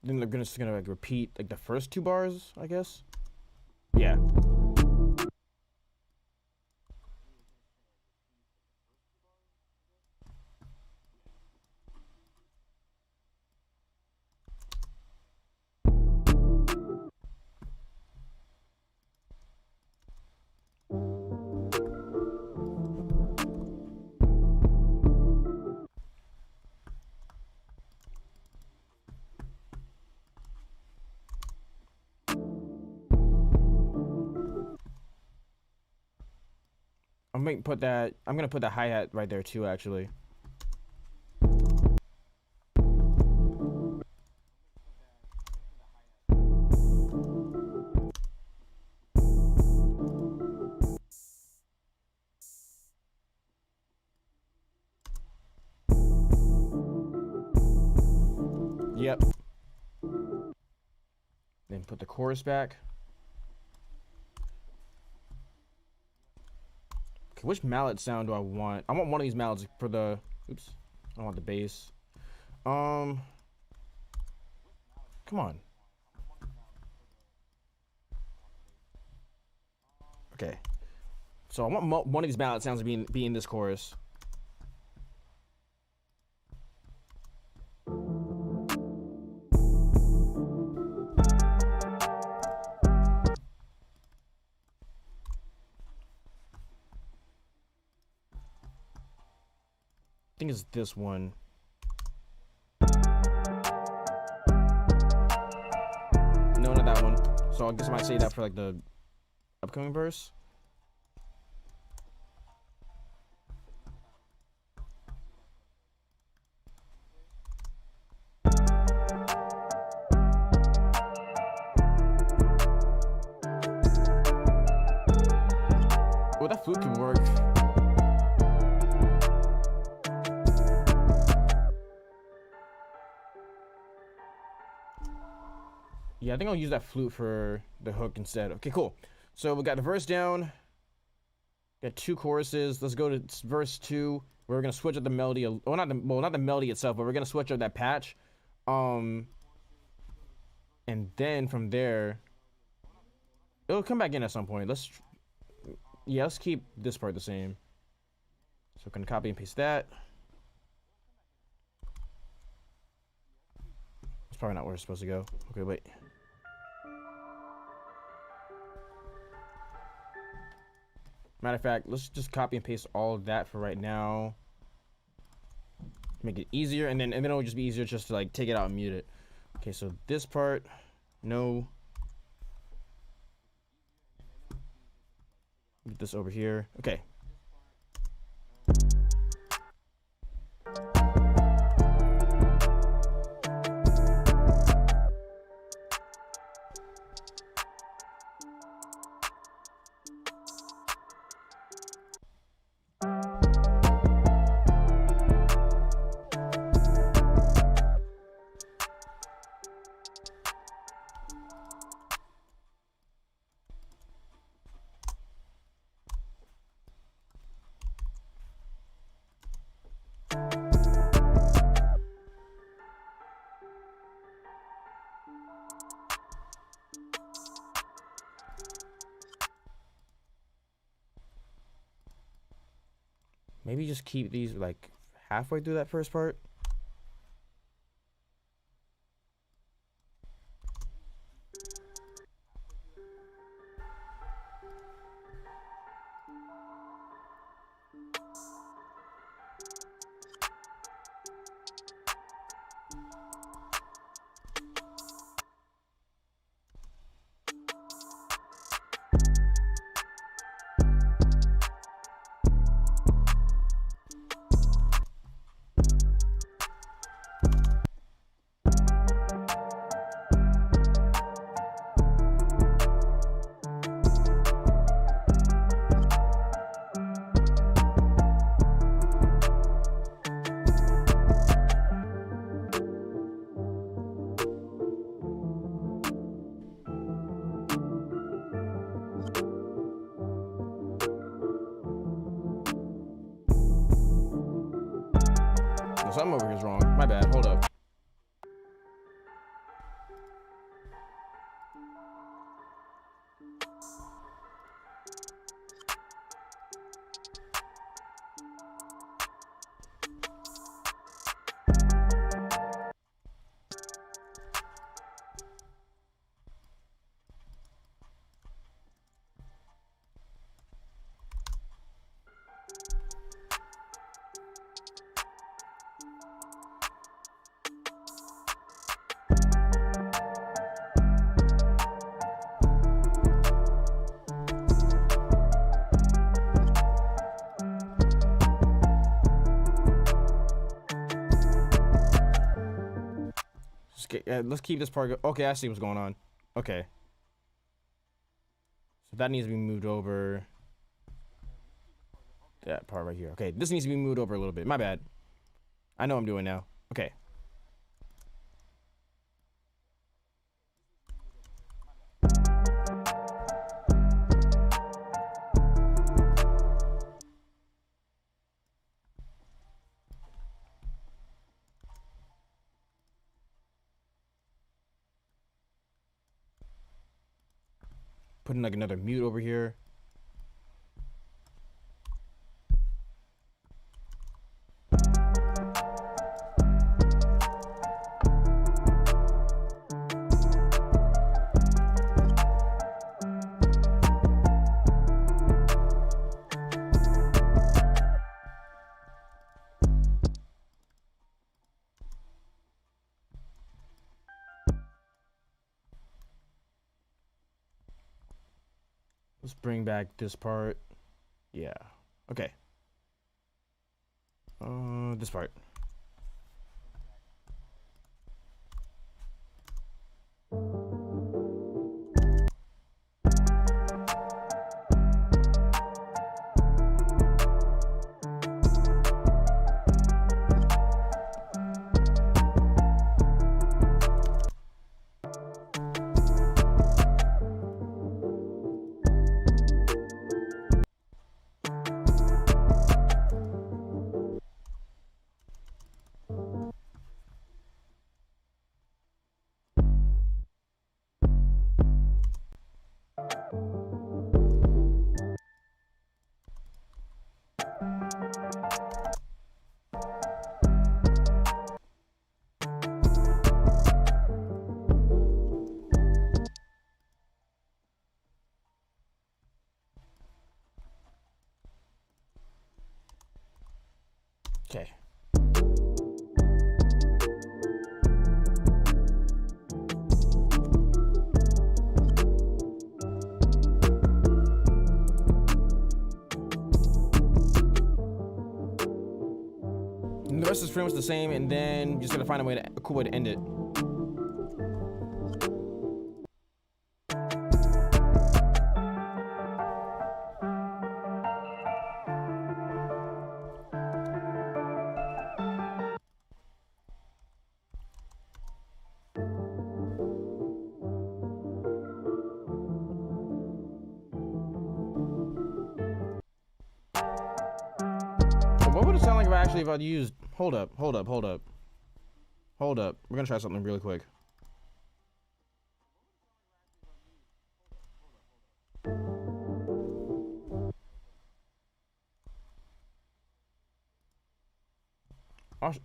Speaker 1: Then they're just gonna like repeat like the first 2 bars, I guess. Yeah. I'm gonna put the hi-hat right there too, actually. Yep. Then put the chorus back. Okay, which mallet sound do I want? I want one of these mallets for the... Oops. I want the bass. Come on. Okay. So I want one of these mallet sounds to be in this chorus. I think it's this one. So I guess I might say that for like the upcoming verse. Oh, that flute could work. Yeah, I think I'll use that flute for the hook instead. Okay, cool. So we got the verse down. Got 2 choruses. Let's go to verse 2. We're gonna switch up the melody. Well, not the melody itself, but we're gonna switch up that patch. And then from there, it'll come back in at some point. Let's keep this part the same. So we're gonna copy and paste that. It's probably not where it's supposed to go. Okay, wait. Matter of fact, let's just copy and paste all of that for right now. Make it easier, and then it'll just be easier just to like take it out and mute it. Okay, so this part, no. Get this over here. Okay. Maybe just keep these like halfway through that first part. No, something over here is wrong. My bad. Hold up. Let's keep this part. Okay, I see what's going on. Okay. So that needs to be moved over. That part right here. Okay, this needs to be moved over a little bit. My bad. I know what I'm doing now. Okay. Putting like another mute over here. Let's bring back this part. Yeah. Okay. This part. Okay. And the rest is pretty much the same, and then you just gotta find a cool way to end it. What would it sound like if I actually used... Hold up. We're gonna try something really quick.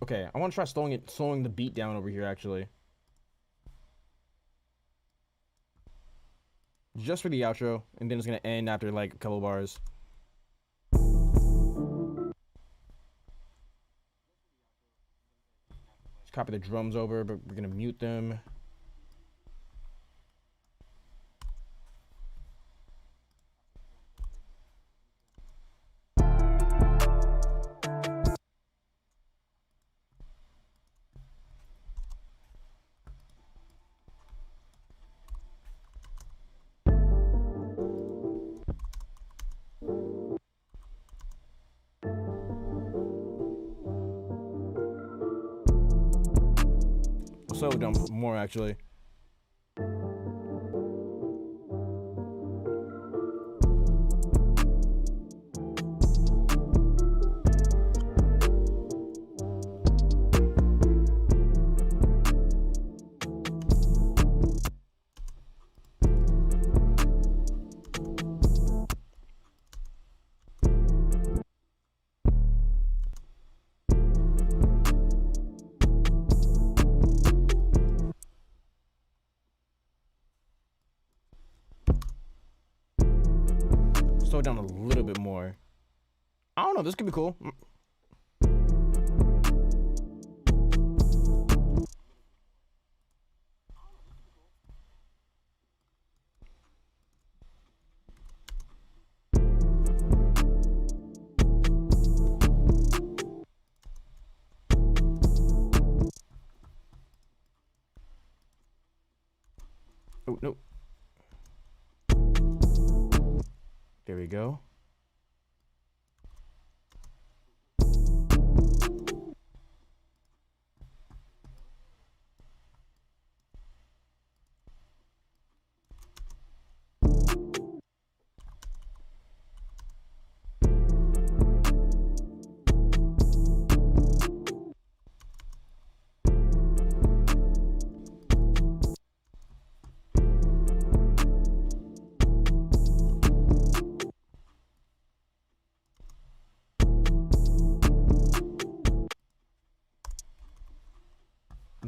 Speaker 1: Okay, I want to try slowing the beat down over here, actually. Just for the outro, and then it's gonna end after like a couple bars. Just copy the drums over, but we're gonna mute them. So dumb more actually. Slow it down a little bit more. I don't know, this could be cool. Oh, no. There we go.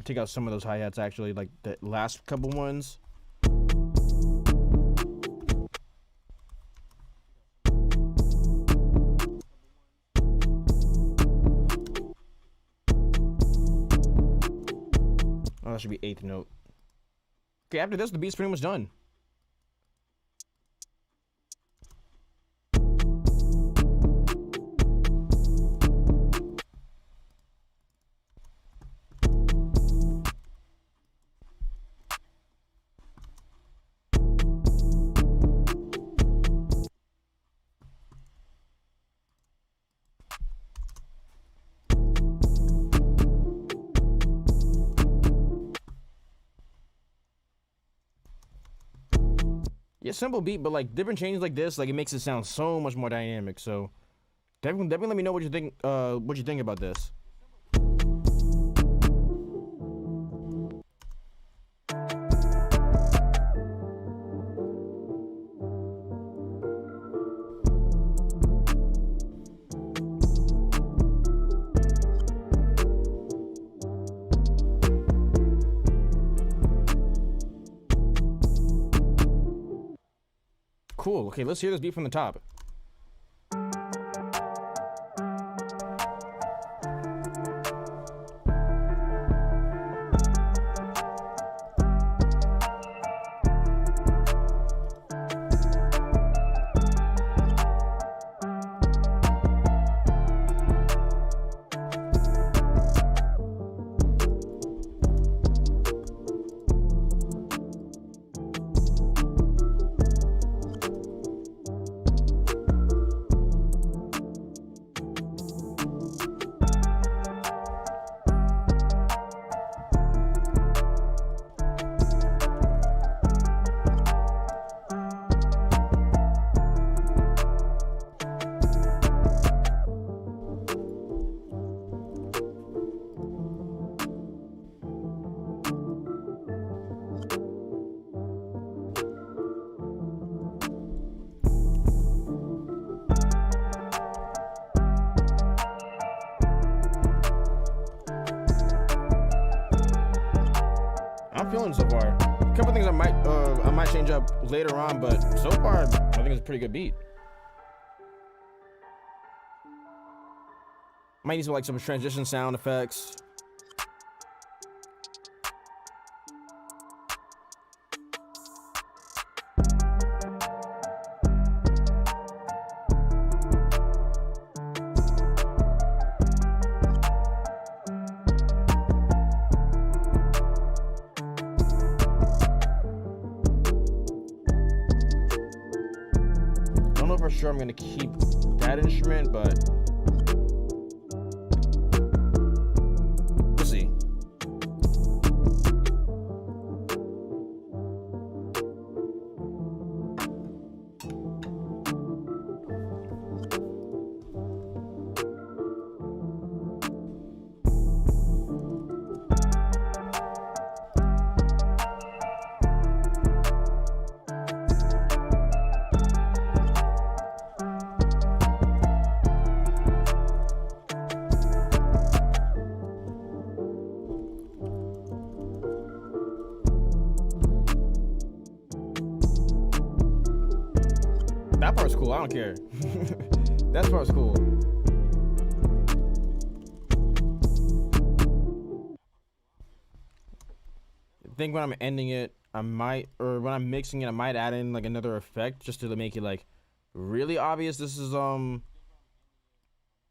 Speaker 1: Take out some of those hi-hats actually, like the last couple ones. Oh, that should be 8th note. Okay, after this, the beat's pretty much done. Yeah, simple beat, but like different changes like this, like it makes it sound so much more dynamic. So definitely let me know what you think. What you think about this. Cool. Okay, let's hear this beat from the top. I'm feeling so far. A couple things I might change up later on, but so far I think it's a pretty good beat. Might need some transition sound effects. I don't know for sure I'm gonna keep that instrument, but we'll see. That part's cool. I don't care. That part's cool. I think when I'm ending it, or when I'm mixing it, I might add in like another effect just to make it like really obvious. This is a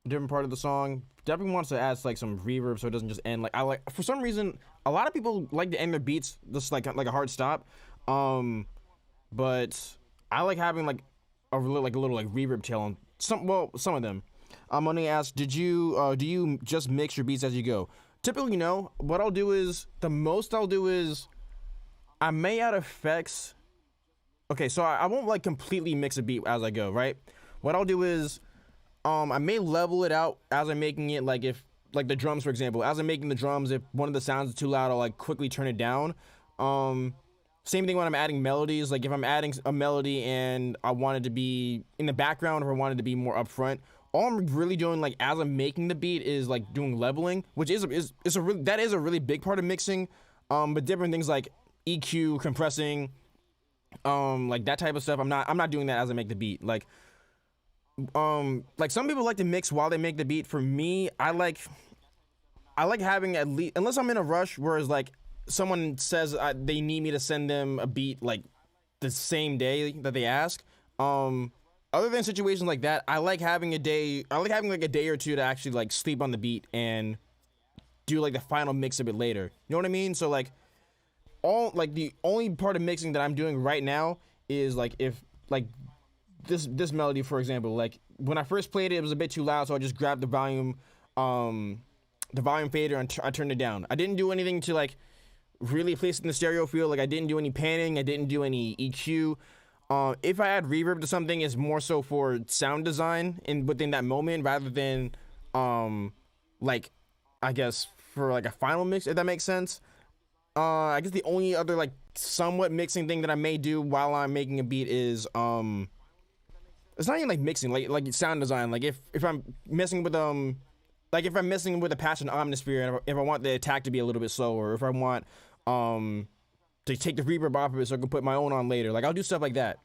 Speaker 1: different part of the song. Definitely wants to add like some reverb so it doesn't just end like for some reason a lot of people like to end their beats just like a hard stop. But I like having like a little reverb tail on some of them. Money asks, do you just mix your beats as you go? Typically, no. What I'll do is I may add effects. Okay, so I won't like completely mix a beat as I go, right? What I'll do is I may level it out as I'm making it, like if like the drums, for example, as I'm making the drums, if one of the sounds is too loud, I'll like quickly turn it down. Same thing when I'm adding melodies. Like if I'm adding a melody and I want it to be in the background or I want it to be more upfront, all I'm really doing like as I'm making the beat is like doing leveling, which is a really big part of mixing. But different things like EQ, compressing, like that type of stuff, I'm not doing that as I make the beat. Like some people like to mix while they make the beat. For me, I like having at least, unless I'm in a rush, whereas like someone says they need me to send them a beat like the same day that they ask. Other than situations like that, I like having like a day or two to actually like sleep on the beat and do like the final mix of it later. You know what I mean? So like the only part of mixing that I'm doing right now is like if like this melody, for example, like when I first played it, it was a bit too loud, so I just grabbed the volume fader and I turned it down. I didn't do anything to like really place it in the stereo field. Like I didn't do any panning, I didn't do any EQ. If I add reverb to something, it's more so for sound design in within that moment rather than like I guess for like a final mix, if that makes sense. I guess the only other like somewhat mixing thing that I may do while I'm making a beat is it's not even like mixing, like sound design. Like if I'm messing with like if I'm messing with a patch in Omnisphere, and if I want the attack to be a little bit slower, or if I want to take the reverb off of it so I can put my own on later, like I'll do stuff like that.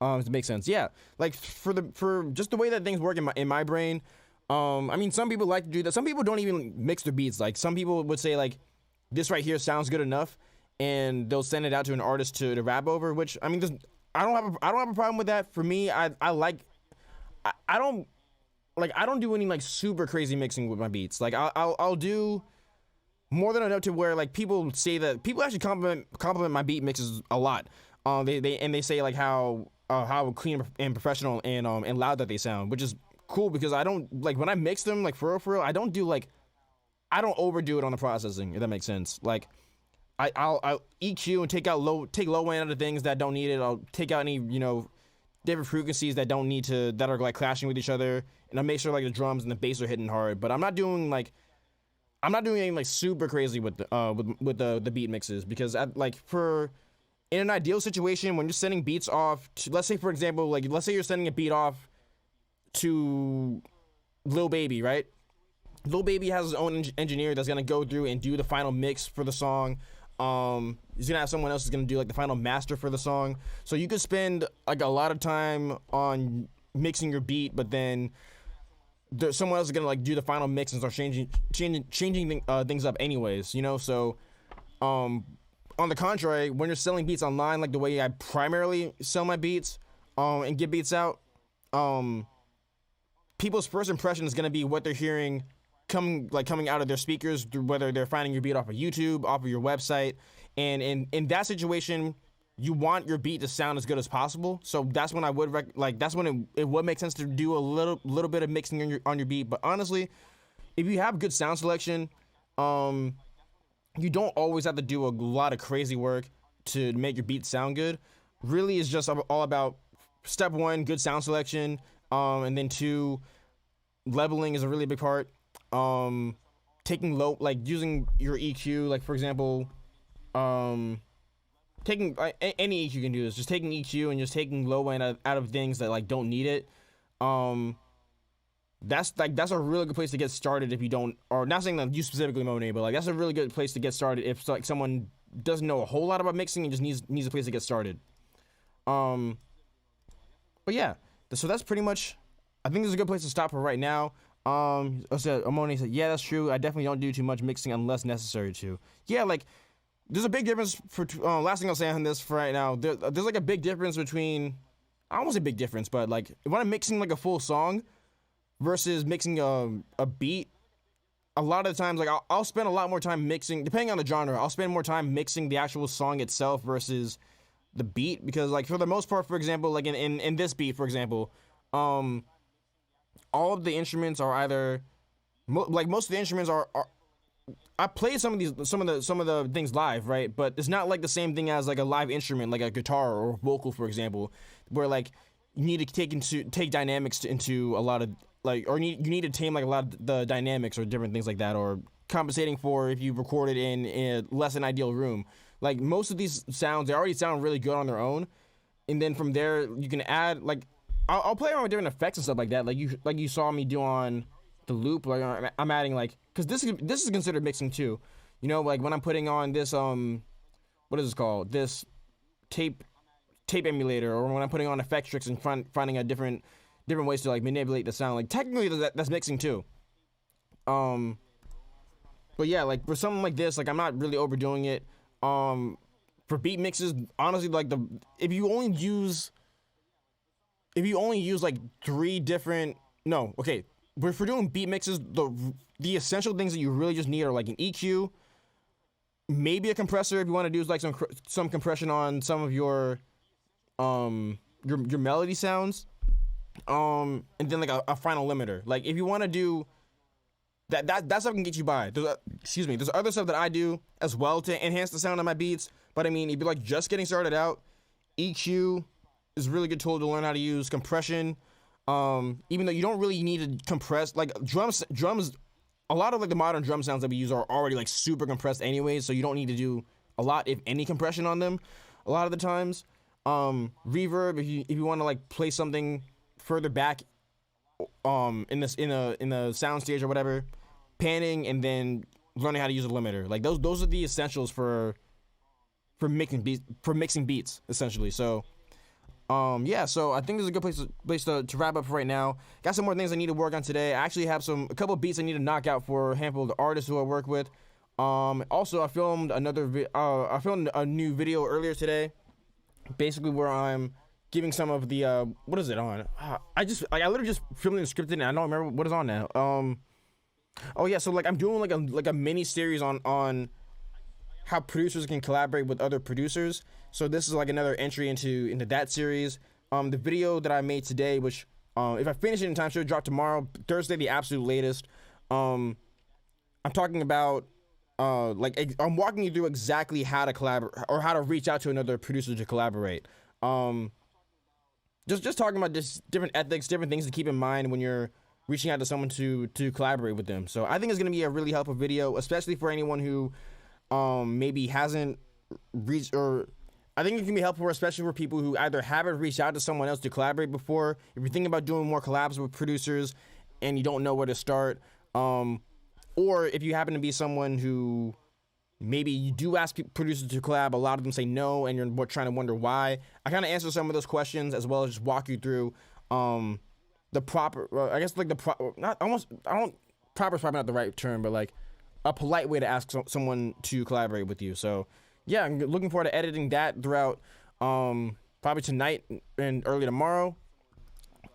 Speaker 1: To make sense, yeah. Like for just the way that things work in my brain. I mean, some people like to do that. Some people don't even mix their beats. Like some people would say like, this right here sounds good enough, and they'll send it out to an artist to rap over. Which I mean, I don't have a problem with that. For me, I don't do any like super crazy mixing with my beats. Like I'll do more than enough to where like people say that people actually compliment my beat mixes a lot. They say like how clean and professional and loud that they sound, which is cool because I don't like when I mix them like for real. I don't overdo it on the processing, if that makes sense. Like I'll EQ and take low end of the things that don't need it. I'll take out any different frequencies that are like clashing with each other, and I make sure like the drums and the bass are hitting hard. But I'm not doing anything like super crazy with the beat mixes because in an ideal situation when you're sending beats off to, let's say for example, like let's say you're sending a beat off to Lil Baby, right? Lil Baby has his own engineer that's gonna go through and do the final mix for the song. He's gonna have someone else who's gonna do like the final master for the song. So you could spend like a lot of time on mixing your beat, but then there's someone else is gonna like do the final mix and start changing things up anyways. So on the contrary, when you're selling beats online, like the way I primarily sell my beats, and get beats out, people's first impression is gonna be what they're hearing coming out of their speakers, whether they're finding your beat off of YouTube, off of your website, and in that situation, you want your beat to sound as good as possible. So that's when I would that's when it would make sense to do a little bit of mixing on your beat. But honestly, if you have good sound selection, you don't always have to do a lot of crazy work to make your beat sound good. Really, it's just all about step one, good sound selection, and then two, leveling is a really big part. Taking low, like using your EQ, like for example, taking any EQ you can do this, just taking EQ and just taking low end out of things that like don't need it. That's a really good place to get started if you don't, or not saying that you specifically, Monet, but like that's a really good place to get started if like someone doesn't know a whole lot about mixing and just needs a place to get started. But yeah, so that's pretty much. I think this is a good place to stop for right now. Monet said, yeah, that's true. I definitely don't do too much mixing unless necessary to. Yeah, like there's a big difference for. Last thing I'll say on this for right now, there's like a big difference between. I don't want to say big difference, but like when I'm mixing like a full song versus mixing a beat, a lot of the times like I'll spend a lot more time mixing, depending on the genre. I'll spend more time mixing the actual song itself versus the beat, because like for the most part, for example, like in this beat, for example, all of the instruments are either most of the instruments are I played some of the things live, right? But it's not like the same thing as like a live instrument, like a guitar or vocal, for example, where like you need to take dynamics into a lot of like, or you need to tame like a lot of the dynamics or different things like that, or compensating for if you recorded in a less than ideal room. Like most of these sounds, they already sound really good on their own, and then from there you can add like I'll play around with different effects and stuff like that. Like you saw me do on the loop. Like I'm adding like, because this is considered mixing too. Like when I'm putting on this what is this called? This tape emulator, or when I'm putting on effect tricks and finding a different ways to like manipulate the sound. Like technically that's mixing too. But yeah, like for something like this, like I'm not really overdoing it. For beat mixes, honestly, like if you only use like three different, no, okay. But if we're doing beat mixes, the essential things that you really just need are like an EQ, maybe a compressor if you want to do like some compression on some of your melody sounds, and then like a final limiter. Like if you want to do that stuff can get you by. There's other stuff that I do as well to enhance the sound of my beats. But I mean, if you're like just getting started out, EQ, is a really good tool to learn how to use compression. Even though you don't really need to compress, like drums, a lot of like the modern drum sounds that we use are already like super compressed anyway, so you don't need to do a lot, if any, compression on them a lot of the times. Reverb, if you want to like play something further back in a sound stage or whatever, panning, and then learning how to use a limiter. Like those are the essentials for mixing beats essentially. So yeah, so I think this is a good place to wrap up for right now. Got some more things I need to work on today. I actually have a couple beats I need to knock out for a handful of the artists who I work with. Also, I filmed a new video earlier today, basically where I'm giving some of the what is it on? I literally just filmed and scripted, and I don't remember what is on now. Oh yeah, so like I'm doing like a mini series on how producers can collaborate with other producers. So this is like another entry into that series. The video that I made today, which if I finish it in time, should drop tomorrow, Thursday, the absolute latest. I'm talking about I'm walking you through exactly how to collaborate or how to reach out to another producer to collaborate. Just talking about just different ethics, different things to keep in mind when you're reaching out to someone to collaborate with them. So I think it's gonna be a really helpful video, especially for anyone who maybe hasn't reached, or I think it can be helpful, especially for people who either haven't reached out to someone else to collaborate before. If you're thinking about doing more collabs with producers and you don't know where to start, or if you happen to be someone who maybe you do ask producers to collab, a lot of them say no, and you're trying to wonder why. I kind of answer some of those questions as well as just walk you through the proper, I guess like proper is probably not the right term, but like a polite way to ask someone to collaborate with you. So yeah, I'm looking forward to editing that throughout probably tonight and early tomorrow.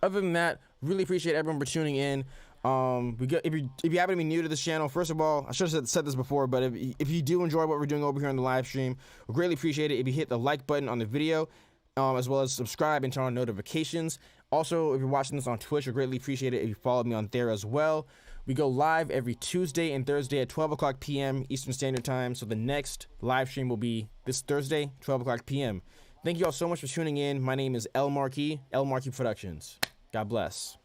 Speaker 1: Other than that, really appreciate everyone for tuning in. If you happen to be new to this channel, first of all, I should have said this before, but if you do enjoy what we're doing over here on the live stream, we greatly appreciate it if you hit the like button on the video, as well as subscribe and turn on notifications. Also, if you're watching this on Twitch, we greatly appreciate it if you follow me on there as well. We go live every Tuesday and Thursday at 12 o'clock p.m. Eastern Standard Time, so the next live stream will be this Thursday, 12 o'clock p.m. Thank you all so much for tuning in. My name is El Marquis Productions. God bless.